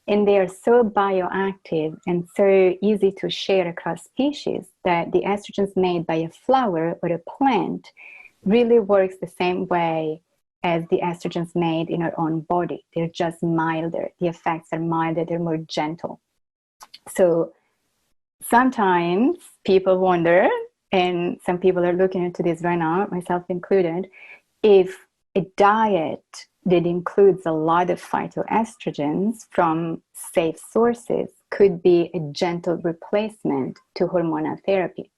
And they are so bioactive and so easy to share across species that the estrogens made by a flower or a plant really works the same way as the estrogens made in our own body. They're just milder. The effects are milder. They're more gentle. So sometimes people wonder, and some people are looking into this right now, myself included, if a diet that includes a lot of phytoestrogens from safe sources could be a gentle replacement to hormonal therapy.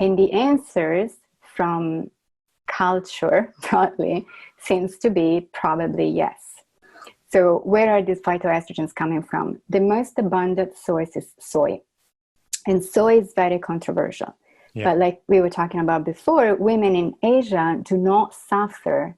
And the answers from culture broadly seems to be probably yes. So where are these phytoestrogens coming from? The most abundant source is soy. And soy is very controversial. Yeah. But like we were talking about before, women in Asia do not suffer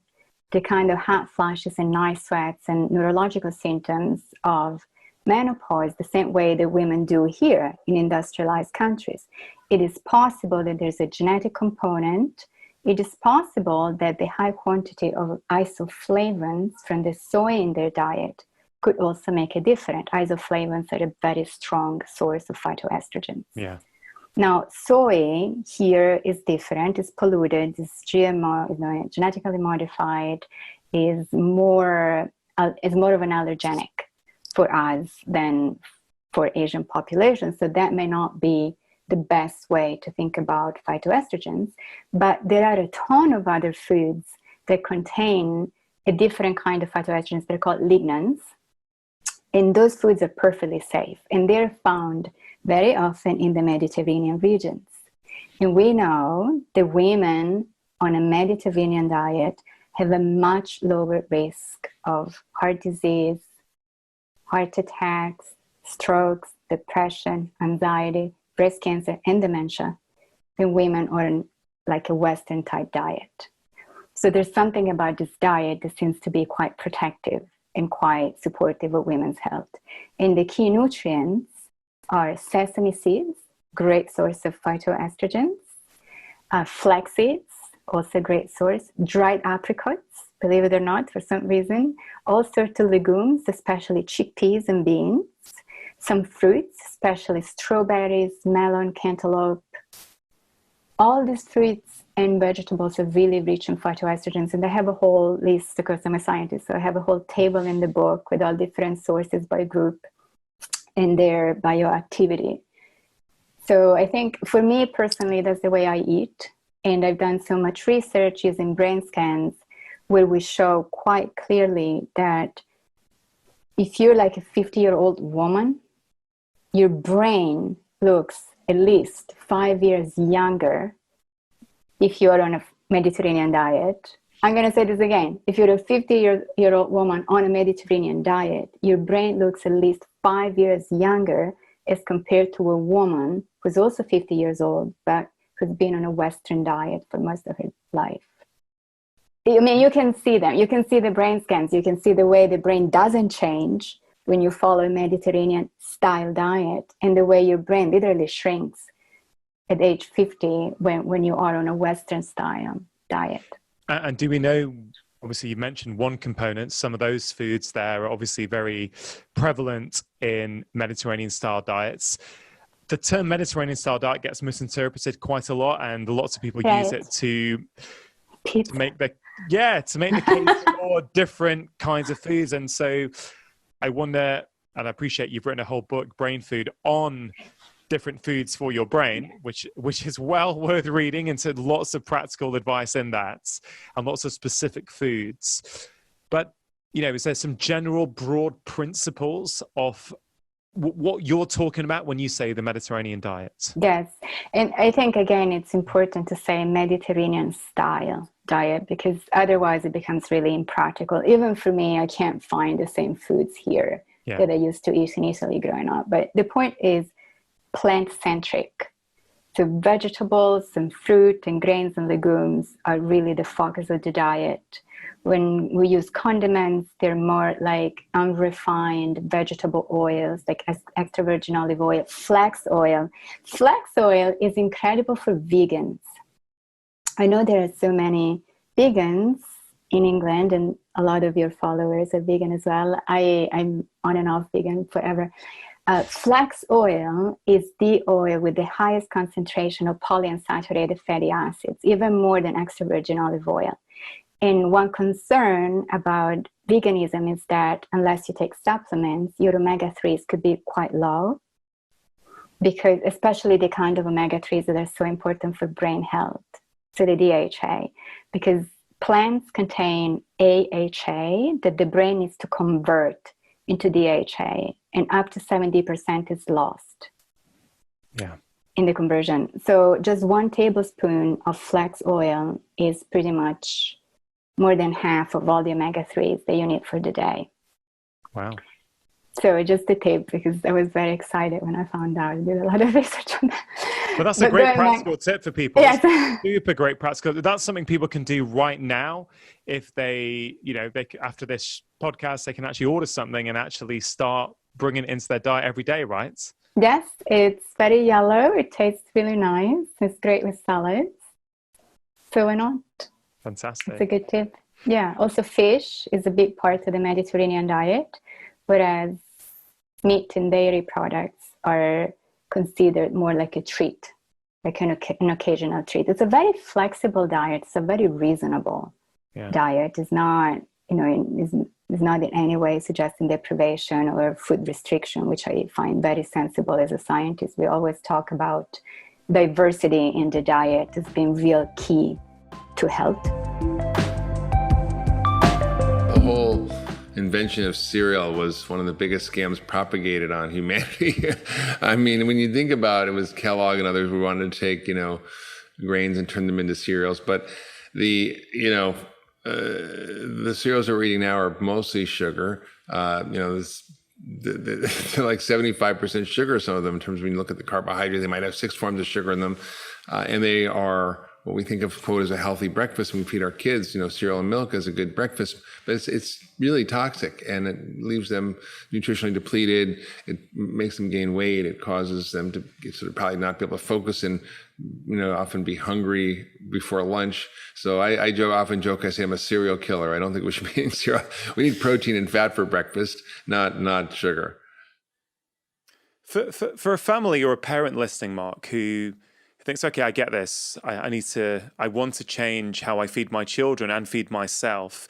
the kind of hot flashes and night sweats and neurological symptoms of menopause the same way that women do here in industrialized countries. It is possible that there's a genetic component. It is possible that the high quantity of isoflavones from the soy in their diet could also make a difference. Isoflavones are a very strong source of phytoestrogens. Yeah. Now, soy here is different. It's polluted. It's GMO, genetically modified. Is more of an allergenic for us than for Asian populations. So that may not be the best way to think about phytoestrogens, but there are a ton of other foods that contain a different kind of phytoestrogens. They're called lignans. And those foods are perfectly safe. And they're found very often in the Mediterranean regions. And we know that women on a Mediterranean diet have a much lower risk of heart disease, heart attacks, strokes, depression, anxiety, breast cancer, and dementia than women on like a Western type diet. So there's something about this diet that seems to be quite protective and quite supportive of women's health. And the key nutrients are sesame seeds, great source of phytoestrogens, flax seeds, also a great source, dried apricots, believe it or not, for some reason, all sorts of legumes, especially chickpeas and beans, some fruits, especially strawberries, melon, cantaloupe. All these fruits and vegetables are really rich in phytoestrogens, and I have a whole list because I'm a scientist, so I have a whole table in the book with all different sources by group and their bioactivity. So I think for me personally, that's the way I eat. And I've done so much research using brain scans where we show quite clearly that if you're like a 50-year-old woman, your brain looks at least 5 years younger if you're on a Mediterranean diet. I'm going to say this again. If you're a 50-year-old woman on a Mediterranean diet, your brain looks at least 5 years younger as compared to a woman who's also 50 years old, but who's been on a Western diet for most of her life. I mean, you can see them. You can see the brain scans. You can see the way the brain doesn't change when you follow a Mediterranean style diet, and the way your brain literally shrinks at age 50 when you are on a Western style diet. And do we know, obviously you mentioned one component, some of those foods there are obviously very prevalent in Mediterranean style diets. The term Mediterranean style diet gets misinterpreted quite a lot, and lots of people use it to make the case for different kinds of foods. And so I wonder, and I appreciate you've written a whole book, Brain Food, on different foods for your brain, which is well worth reading, and so lots of practical advice in that and lots of specific foods. But, you know, is there some general broad principles of what you're talking about when you say the Mediterranean diet? Yes. And I think, again, it's important to say Mediterranean style diet, because otherwise it becomes really impractical. Even for me, I can't find the same foods here that I used to eat in Italy growing up. But the point is plant-centric. So vegetables and fruit and grains and legumes are really the focus of the diet. When we use condiments, they're more like unrefined vegetable oils, like extra virgin olive oil, flax oil. Flax oil is incredible for vegans. I know there are so many vegans in England, and a lot of your followers are vegan as well. I'm on and off vegan forever. Flax oil is the oil with the highest concentration of polyunsaturated fatty acids, even more than extra virgin olive oil. And one concern about veganism is that unless you take supplements, your omega-3s could be quite low, because especially the kind of omega-3s that are so important for brain health, so the DHA, because plants contain AHA that the brain needs to convert into DHA, and up to 70% is lost in the conversion. So just 1 tablespoon of flax oil is pretty much more than half of all the omega-3s that you need for the day. Wow. So just a tip, because I was very excited when I found out. I did a lot of research on that. But that's a great practical tip for people. Yes. Super great practical. That's something people can do right now. If they, after this podcast, they can actually order something and actually start bringing it into their diet every day, right? Yes, it's very yellow. It tastes really nice. It's great with salads. So why not? Fantastic. It's a good tip. Yeah. Also, fish is a big part of the Mediterranean diet, whereas meat and dairy products are considered more like a treat, like an occasional treat. It's a very flexible diet. It's a very reasonable diet. It's not, is not in any way suggesting deprivation or food restriction, which I find very sensible as a scientist. We always talk about diversity in the diet as being real key to health. The whole invention of cereal was one of the biggest scams propagated on humanity. I mean, when you think about it, it was Kellogg and others who wanted to take, grains and turn them into cereals. But the cereals that we're eating now are mostly sugar. They're like 75% sugar, some of them, in terms of when you look at the carbohydrate, they might have 6 forms of sugar in them. And they are what we think of, quote, as a healthy breakfast when we feed our kids. Cereal and milk is a good breakfast, but it's really toxic, and it leaves them nutritionally depleted. It makes them gain weight. It causes them to sort of probably not be able to focus and, often be hungry before lunch. So I often joke, I say I'm a cereal killer. I don't think we should be eating cereal. We need protein and fat for breakfast, not sugar. For a family or a parent listening, Mark, who thinks, okay, I get this. I want to change how I feed my children and feed myself,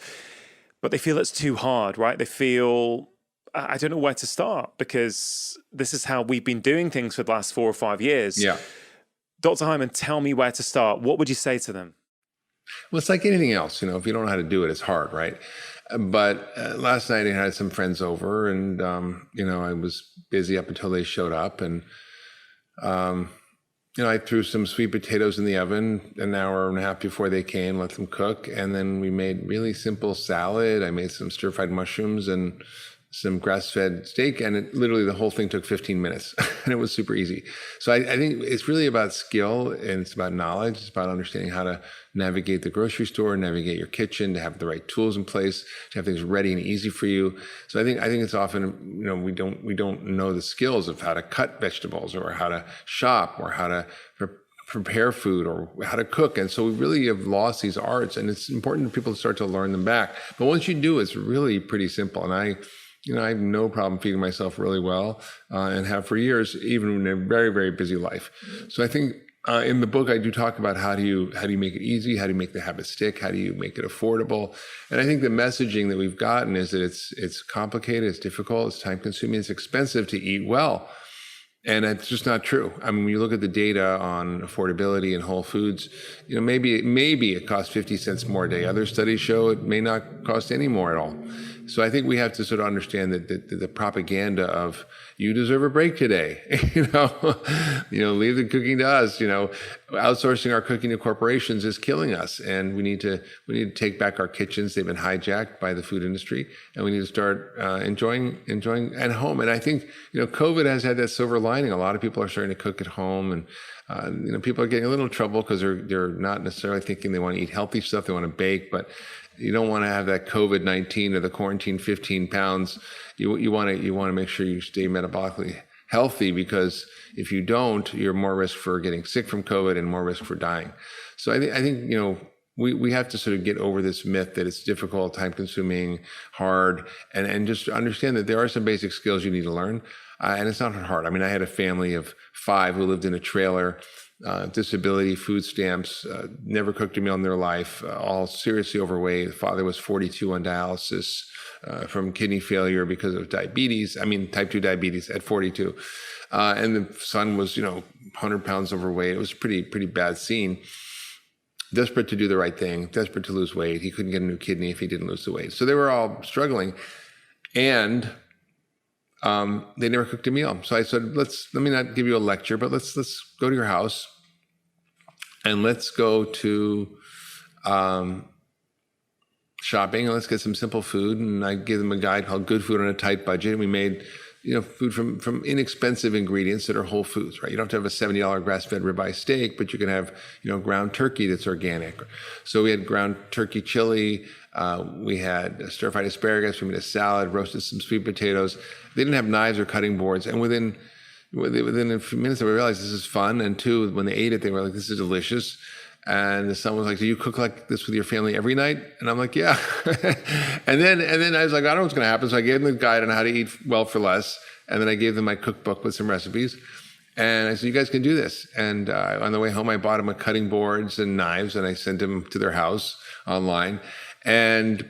but they feel it's too hard, right? They feel, I don't know where to start because this is how we've been doing things for the last 4 or 5 years. Yeah. Dr. Hyman, tell me where to start. What would you say to them? Well, it's like anything else, if you don't know how to do it, it's hard, right? But last night I had some friends over, and, I was busy up until they showed up, and, I threw some sweet potatoes in the oven an hour and a half before they came, let them cook. And then we made really simple salad. I made some stir-fried mushrooms and some grass-fed steak. And literally the whole thing took 15 minutes. And it was super easy. So I think it's really about skill, and it's about knowledge. It's about understanding how to navigate the grocery store, navigate your kitchen, to have the right tools in place, to have things ready and easy for you. So I think it's often, we don't know the skills of how to cut vegetables, or how to shop, or how to prepare food, or how to cook. And so we really have lost these arts, and it's important for people to start to learn them back. But once you do, it's really pretty simple. And I have no problem feeding myself really well, and have for years, even in a very, very busy life. So I think in the book, I do talk about how do you make it easy? How do you make the habit stick? How do you make it affordable? And I think the messaging that we've gotten is that it's complicated, it's difficult, it's time consuming, it's expensive to eat well. And it's just not true. I mean, when you look at the data on affordability in whole foods, maybe it costs 50 cents more a day. Other studies show it may not cost any more at all. So I think we have to sort of understand that the propaganda of you deserve a break today, leave the cooking to us, outsourcing our cooking to corporations is killing us. And we need to take back our kitchens. They've been hijacked by the food industry, and we need to start enjoying at home. And I think, COVID has had that silver lining. A lot of people are starting to cook at home, and people are getting a little trouble because they're not necessarily thinking they want to eat healthy stuff. They want to bake, but you don't want to have that COVID-19 or the quarantine 15 pounds. You want to make sure you stay metabolically healthy, because if you don't, you're more risk for getting sick from COVID and more risk for dying. So I think we have to sort of get over this myth that it's difficult, time consuming, hard, and just understand that there are some basic skills you need to learn. And it's not hard. I mean, I had a family of 5 who lived in a trailer. Disability, food stamps, never cooked a meal in their life, all seriously overweight. The father was 42 on dialysis from kidney failure because of diabetes. I mean, type 2 diabetes at 42. And the son was, 100 pounds overweight. It was a pretty bad scene. Desperate to do the right thing, desperate to lose weight. He couldn't get a new kidney if he didn't lose the weight. So they were all struggling. And they never cooked a meal. So I said, let me not give you a lecture, but let's go to your house and let's go to shopping, and let's get some simple food. And I gave them a guide called Good Food on a Tight Budget. And we made, food from inexpensive ingredients that are whole foods, right? You don't have to have a $70 grass-fed ribeye steak, but you can have, ground turkey that's organic. So we had ground turkey chili. We had stir-fried asparagus. We made a salad, roasted some sweet potatoes. They didn't have knives or cutting boards. And within a few minutes, we realized this is fun. And 2, when they ate it, they were like, this is delicious. And the son was like, do you cook like this with your family every night? And I'm like, yeah. and then I was like, I don't know what's going to happen. So I gave them the guide on how to eat well for less. And then I gave them my cookbook with some recipes. And I said, you guys can do this. And on the way home, I bought them a cutting boards and knives, and I sent them to their house online. And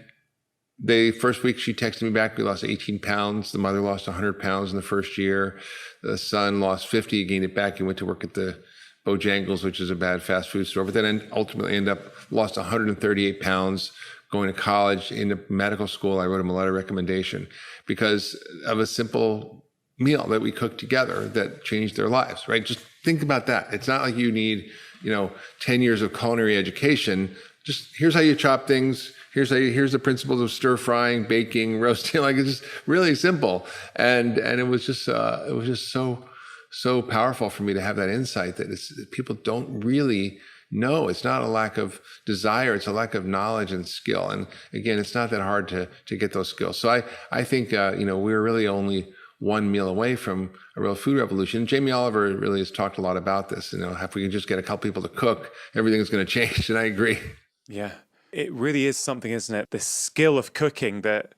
the first week she texted me back, we lost 18 pounds. The mother lost 100 pounds in the first year. The son lost 50, he gained it back. He went to work at the Bojangles, which is a bad fast food store, but then ultimately ended up lost 138 pounds, going to college, into medical school. I wrote him a letter of recommendation because of a simple meal that we cooked together that changed their lives, right? Just think about that. It's not like you need, 10 years of culinary education. Just here's how you chop things. Here's the principles of stir frying, baking, roasting. Like, it's just really simple. And it was just so powerful for me to have that insight that people don't really know. It's not a lack of desire. It's a lack of knowledge and skill. And again, it's not that hard to get those skills. So I think, we're really only one meal away from a real food revolution. Jamie Oliver really has talked a lot about this. If we can just get a couple people to cook, everything's going to change. And I agree. Yeah, it really is something, isn't it? The skill of cooking that,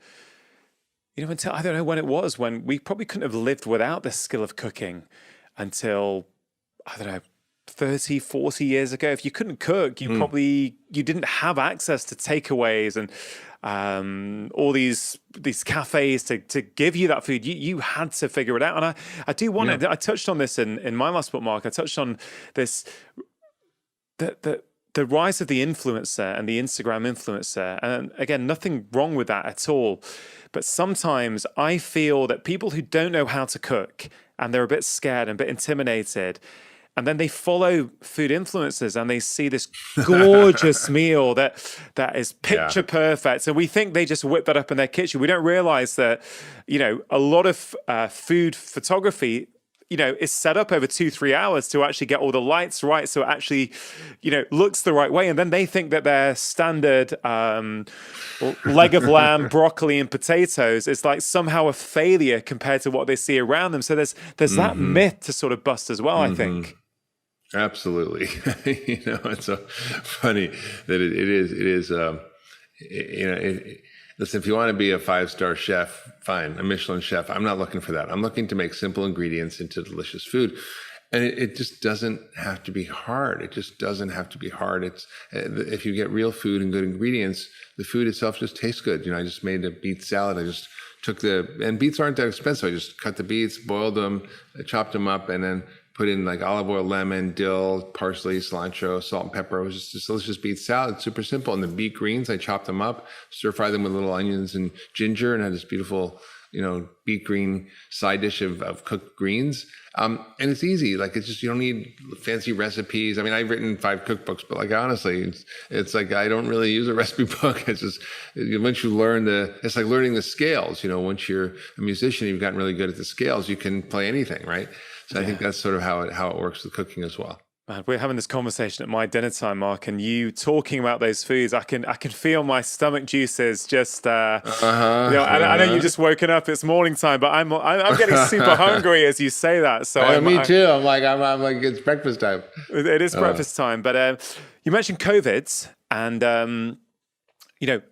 until, I don't know when it was, when we probably couldn't have lived without the skill of cooking until, I don't know, 30, 40 years ago. If you couldn't cook, you didn't have access to takeaways and all these cafes to give you that food. You had to figure it out. And I do want to, I touched on this in my last book, Mark. I touched on this, the rise of the influencer and the Instagram influencer. And again, nothing wrong with that at all. But sometimes I feel that people who don't know how to cook and they're a bit scared and a bit intimidated, and then they follow food influencers and they see this gorgeous meal that is picture perfect. And we think they just whip that up in their kitchen. We don't realize that, a lot of food photography, is set up over 2-3 hours to actually get all the lights right. So it actually, looks the right way. And then they think that their standard leg of lamb, broccoli and potatoes is like somehow a failure compared to what they see around them. So there's that myth to sort of bust as well, I think. Absolutely. It's so funny that it is, listen, if you want to be a 5-star chef, fine, a Michelin chef. I'm not looking for that. I'm looking to make simple ingredients into delicious food. And it just doesn't have to be hard. It just doesn't have to be hard. It's if you get real food and good ingredients, the food itself just tastes good. I just made a beet salad. I just took and beets aren't that expensive. I just cut the beets, boiled them, chopped them up, and then put in like olive oil, lemon, dill, parsley, cilantro, salt and pepper. It was just a delicious beet salad, super simple. And the beet greens, I chopped them up, stir fry them with little onions and ginger, and had this beautiful, beet green side dish of cooked greens. And it's easy. Like, it's just, you don't need fancy recipes. I mean, I've written 5 cookbooks, but like, honestly, it's like, I don't really use a recipe book. It's just, once you learn it's like learning the scales, once you're a musician, you've gotten really good at the scales, you can play anything, right? So I think that's sort of how it works with cooking as well. Man, we're having this conversation at my dinner time, Mark, and you talking about those foods. I can feel my stomach juices just. I know you just woken up. It's morning time, but I'm getting super hungry as you say that. So me too. I'm like it's breakfast time. It is breakfast time, but you mentioned COVID, and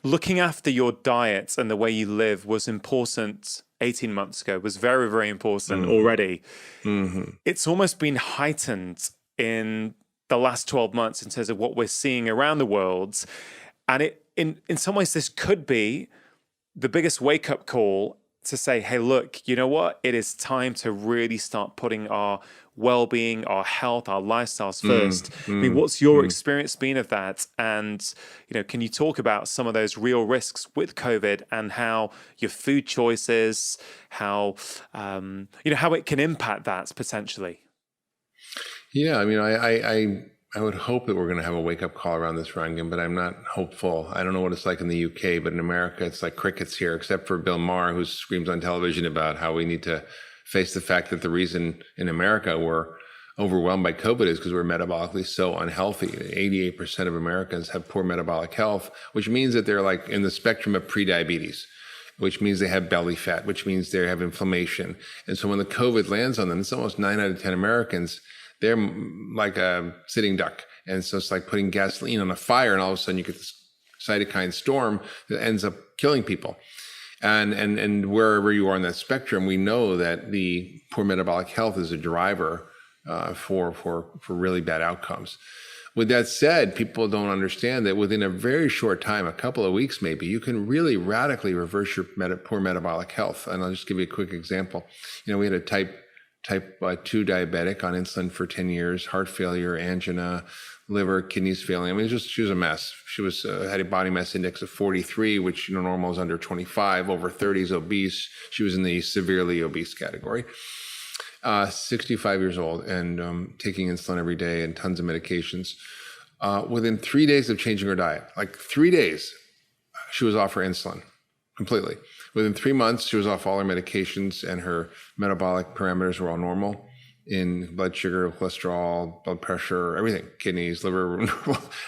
looking after your diet and the way you live was important. 18 months ago was very, very important already. It's almost been heightened in the last 12 months in terms of what we're seeing around the world. And in some ways, this could be the biggest wake-up call to say, hey, look, you know what? It is time to really start putting our well-being, our health, our lifestyles first. I mean, what's your experience been of that? And, can you talk about some of those real risks with COVID and how your food choices, how it can impact that potentially? Yeah, I mean, I would hope that we're going to have a wake-up call around this, Rangan, but I'm not hopeful. I don't know what it's like in the UK, but in America, it's like crickets here, except for Bill Maher, who screams on television about how we need to face the fact that the reason in America we're overwhelmed by COVID is because we're metabolically so unhealthy. 88% of Americans have poor metabolic health, which means that they're like in the spectrum of prediabetes, which means they have belly fat, which means they have inflammation. And so when the COVID lands on them, it's almost 9 out of 10 Americans, they're like a sitting duck. And so it's like putting gasoline on a fire, and all of a sudden you get this cytokine storm that ends up killing people. And wherever you are on that spectrum, we know that the poor metabolic health is a driver for really bad outcomes. With that said, people don't understand that within a very short time, a couple of weeks maybe, you can really radically reverse your poor metabolic health. And I'll just give you a quick example. We had a type 2 diabetic on insulin for 10 years, heart failure, angina, liver, kidneys failing. I mean, she was a mess. She had a body mass index of 43, which normal is under 25. Over 30 is obese. She was in the severely obese category. 65 years old and taking insulin every day and tons of medications. Within 3 days of changing her diet, like 3 days, she was off her insulin completely. Within 3 months, she was off all her medications and her metabolic parameters were all normal in blood sugar, cholesterol, blood pressure, everything, kidneys, liver.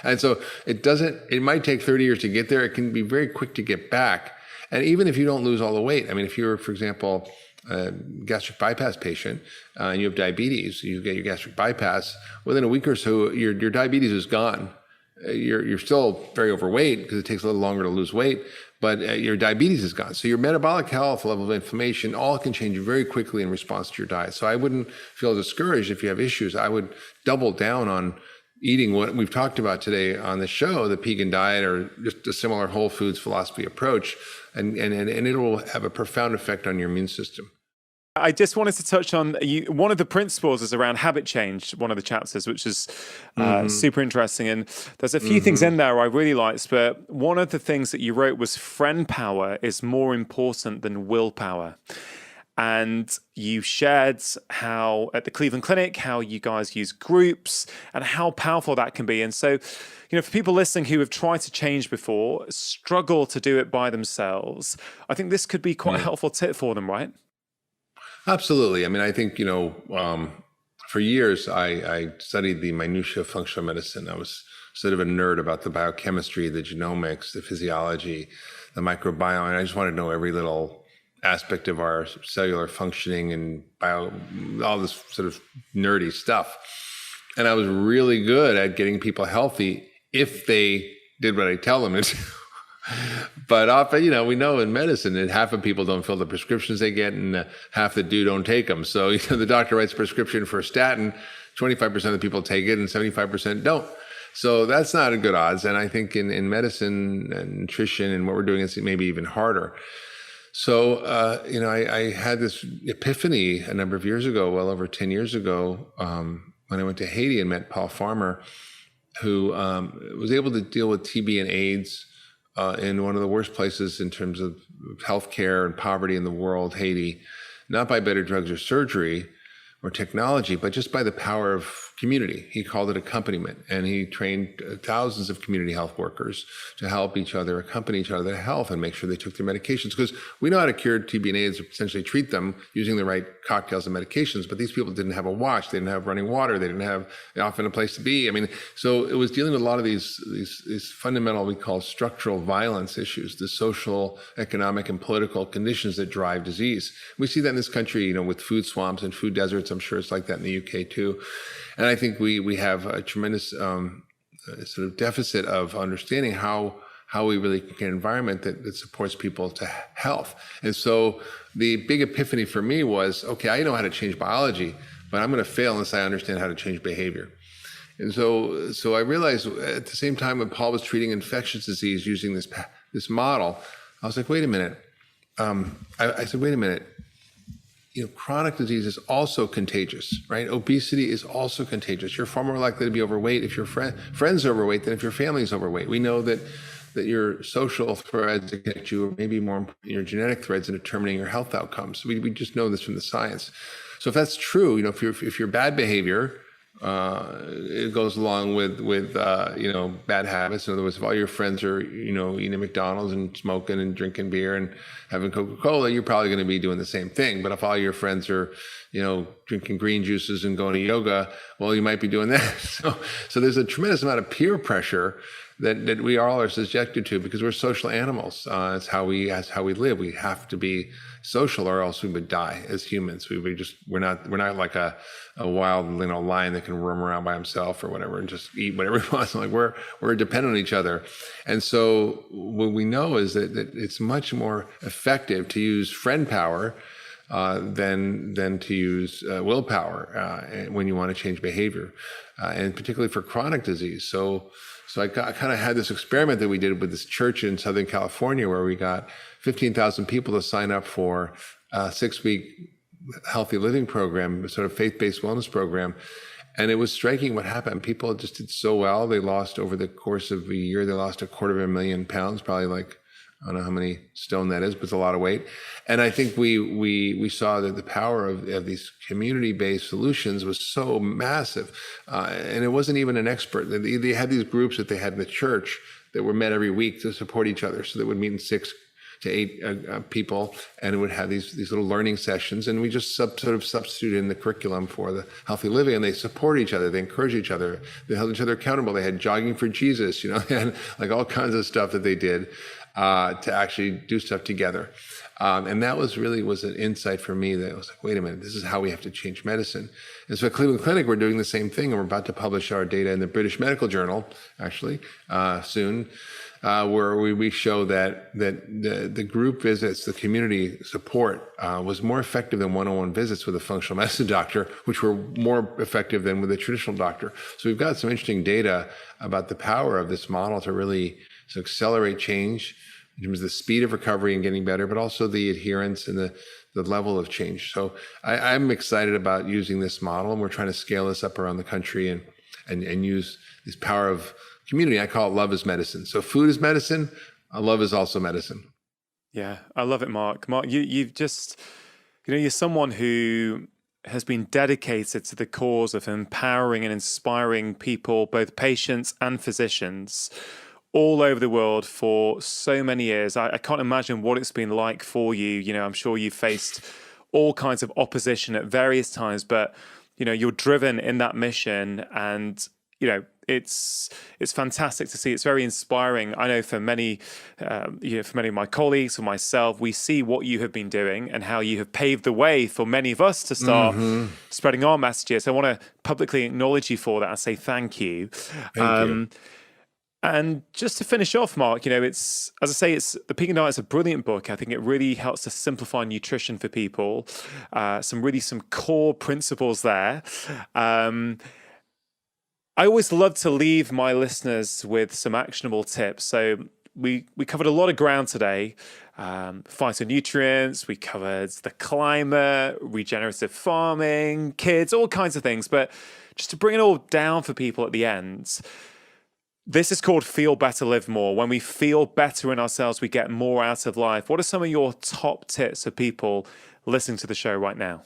And so it might take 30 years to get there. It can be very quick to get back. And even if you don't lose all the weight, I mean, if you're, for example, a gastric bypass patient and you have diabetes, you get your gastric bypass, within a week or so, your diabetes is gone. You're still very overweight because it takes a little longer to lose weight, but your diabetes is gone. So your metabolic health, level of inflammation, all can change very quickly in response to your diet. So I wouldn't feel discouraged if you have issues. I would double down on eating what we've talked about today on the show, the vegan diet, or just a similar whole foods philosophy approach, and it will have a profound effect on your immune system. I just wanted to touch on one of the principles is around habit change, one of the chapters, which is super interesting. And there's a few things in there I really liked, but one of the things that you wrote was friend power is more important than willpower. And you shared how at the Cleveland Clinic, how you guys use groups and how powerful that can be. And so, for people listening who have tried to change before, struggle to do it by themselves, I think this could be quite a helpful tip for them, right? Absolutely. I mean, I think, for years, I studied the minutiae of functional medicine. I was sort of a nerd about the biochemistry, the genomics, the physiology, the microbiome. And I just wanted to know every little aspect of our cellular functioning and all this sort of nerdy stuff. And I was really good at getting people healthy if they did what I tell them to do. But often, we know in medicine that half of people don't fill the prescriptions they get and half that don't take them. So, the doctor writes a prescription for a statin, 25% of the people take it and 75% don't. So that's not a good odds. And I think in medicine and nutrition and what we're doing, it's maybe even harder. So, I had this epiphany a number of years ago, well over 10 years ago, when I went to Haiti and met Paul Farmer, who was able to deal with TB and AIDS in one of the worst places in terms of healthcare and poverty in the world, Haiti, not by better drugs or surgery or technology, but just by the power of community. He called it accompaniment, and he trained thousands of community health workers to help each other, accompany each other to health and make sure they took their medications. Because we know how to cure TB and AIDS, or essentially treat them using the right cocktails and medications, but these people didn't have a watch, they didn't have running water, they didn't have often a place to be. I mean, so it was dealing with a lot of these fundamental, we call structural violence issues, the social, economic, and political conditions that drive disease. We see that in this country, with food swamps and food deserts. I'm sure it's like that in the UK too. And I think we have a tremendous sort of deficit of understanding how we really can get an environment that supports people to health. And so the big epiphany for me was, okay, I know how to change biology, but I'm going to fail unless I understand how to change behavior. And so I realized at the same time when Paul was treating infectious disease using this model, I was like, wait a minute. I said, wait a minute. Chronic disease is also contagious, right? Obesity is also contagious. You're far more likely to be overweight if your friends are overweight than if your family is overweight. We know that your social threads that connect you are maybe more important than your genetic threads in determining your health outcomes. We just know this from the science. So if that's true, if your bad behavior, it goes along with bad habits. In other words, if all your friends are, eating at McDonald's and smoking and drinking beer and having Coca-Cola, you're probably going to be doing the same thing. But if all your friends are, drinking green juices and going to yoga, well, you might be doing that. So there's a tremendous amount of peer pressure that we all are subjected to because we're social animals. It's how we live. We have to be social, or else we would die as humans. We're not like a wild lion that can roam around by himself or whatever and just eat whatever he wants. Like we're dependent on each other. And so what we know is that it's much more effective to use friend power than to use willpower when you want to change behavior, and particularly for chronic disease. So I kind of had this experiment that we did with this church in Southern California where we got 15,000 people to sign up for a 6-week healthy living program, sort of faith-based wellness program. And it was striking what happened. People just did so well. They lost, over the course of a year, they lost 250,000 pounds, probably like, I don't know how many stone that is, but it's a lot of weight. And I think we saw that the power of these community-based solutions was so massive. And it wasn't even an expert. They had these groups that they had in the church that were met every week to support each other. So they would meet in 6 to 8 people, and it would have these little learning sessions. And we just sort of substituted in the curriculum for the healthy living, and they support each other. They encourage each other. They held each other accountable. They had jogging for Jesus, they had like all kinds of stuff that they did to actually do stuff together. And that was an insight for me that I was like, wait a minute, this is how we have to change medicine. And so at Cleveland Clinic, we're doing the same thing, and we're about to publish our data in the British Medical Journal, actually, soon, where we show that the group visits, the community support was more effective than one-on-one visits with a functional medicine doctor, which were more effective than with a traditional doctor. So we've got some interesting data about the power of this model to really accelerate change in terms of the speed of recovery and getting better, but also the adherence and the level of change. So I'm excited about using this model, and we're trying to scale this up around the country and use this power of community. I call it love is medicine. So food is medicine. Love is also medicine. Yeah, I love it, Mark. Mark, you've just, you're someone who has been dedicated to the cause of empowering and inspiring people, both patients and physicians, all over the world for so many years. I can't imagine what it's been like for you. I'm sure you've faced all kinds of opposition at various times, but you're driven in that mission, and it's fantastic to see. It's very inspiring. I know for many, for many of my colleagues, for myself, we see what you have been doing and how you have paved the way for many of us to start spreading our messages. I want to publicly acknowledge you for that and say thank you. Thank you. And just to finish off, Mark, it's, as I say, The Peak Diet is a brilliant book. I think it really helps to simplify nutrition for people. Some core principles there. I always love to leave my listeners with some actionable tips. So we covered a lot of ground today. Phytonutrients, we covered the climate, regenerative farming, kids, all kinds of things. But just to bring it all down for people at the end, this is called Feel Better, Live More. When we feel better in ourselves, we get more out of life. What are some of your top tips for people listening to the show right now?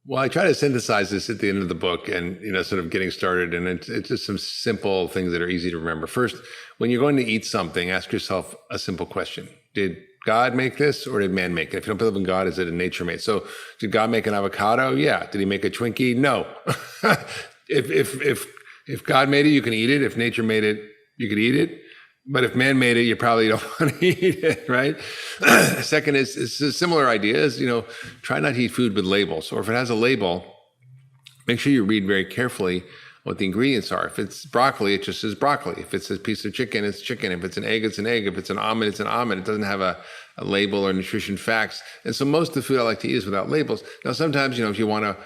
Well, I try to synthesize this at the end of the book and, sort of getting started. And it's just some simple things that are easy to remember. First, when you're going to eat something, ask yourself a simple question. Did God make this, or did man make it? If you don't believe in God, is it a nature made? So did God make an avocado? Yeah. Did he make a Twinkie? No. If God made it, you can eat it. If nature made it, you could eat it. But if man made it, you probably don't want to eat it, right? Second is a similar idea is, try not to eat food with labels. Or if it has a label, make sure you read very carefully what the ingredients are. If it's broccoli, it just says broccoli. If it's a piece of chicken, it's chicken. If it's an egg, it's an egg. If it's an almond, it's an almond. It doesn't have a label or nutrition facts. And so most of the food I like to eat is without labels. Now, sometimes, if you want to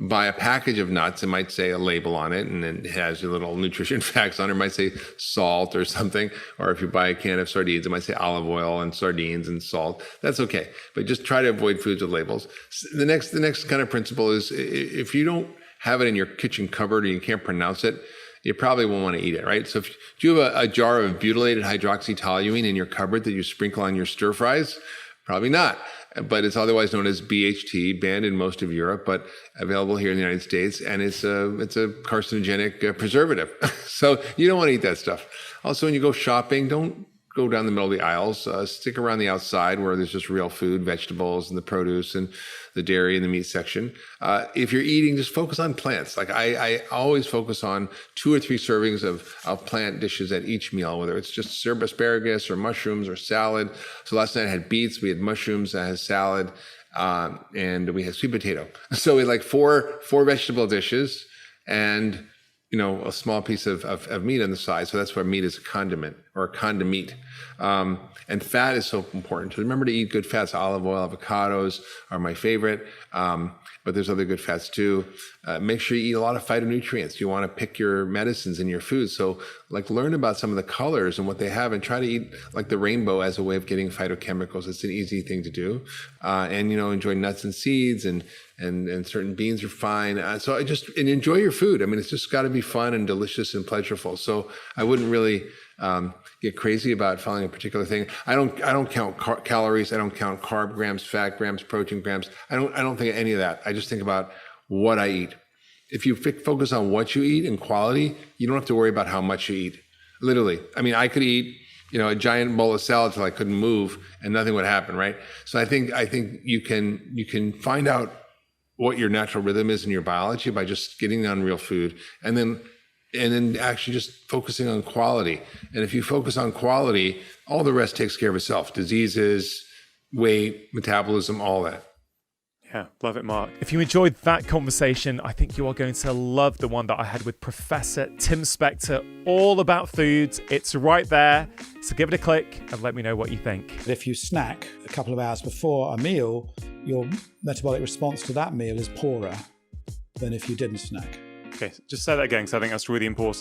buy a package of nuts, it might say a label on it, and it has your little nutrition facts on it. It might say salt or something. Or if you buy a can of sardines, it might say olive oil and sardines and salt. That's okay. But just try to avoid foods with labels. The next kind of principle is, if you don't have it in your kitchen cupboard and you can't pronounce it, you probably won't want to eat it, right? So if you have a jar of butylated hydroxytoluene in your cupboard that you sprinkle on your stir fries, probably not. But it's otherwise known as BHT, banned in most of Europe, but available here in the United States. And it's a carcinogenic preservative. So you don't want to eat that stuff. Also, when you go shopping, don't go down the middle of the aisles. Stick around the outside where there's just real food, vegetables, and the produce, and the dairy and the meat section. If you're eating, just focus on plants. Like I always focus on 2 or 3 servings of plant dishes at each meal, whether it's just asparagus or mushrooms or salad. So last night I had beets, we had mushrooms, I had salad, and we had sweet potato. So we had like four vegetable dishes and, a small piece of meat on the side. So that's why meat is a condiment. or a kind of meat. And fat is so important. So remember to eat good fats. Olive oil, avocados are my favorite. But there's other good fats too. Make sure you eat a lot of phytonutrients. You want to pick your medicines in your food. So learn about some of the colors and what they have, and try to eat like the rainbow as a way of getting phytochemicals. It's an easy thing to do. And enjoy nuts and seeds, and certain beans are fine. So and enjoy your food. I mean, it's just got to be fun and delicious and pleasurable. So I wouldn't really get crazy about following a particular thing. I don't count calories. I don't count carb grams, fat grams, protein grams. I don't think of any of that. I just think about what I eat. If you focus on what you eat and quality, you don't have to worry about how much you eat. Literally. I mean, I could eat, a giant bowl of salad till I couldn't move and nothing would happen, right? So I think you can find out what your natural rhythm is in your biology by just getting on real food, and then actually just focusing on quality. And if you focus on quality, all the rest takes care of itself. Diseases, weight, metabolism, all that. Yeah, love it, Mark. If you enjoyed that conversation, I think you are going to love the one that I had with Professor Tim Spector, all about foods. It's right there. So give it a click and let me know what you think. If you snack a couple of hours before a meal, your metabolic response to that meal is poorer than if you didn't snack. Okay, just say that again, because I think that's really important.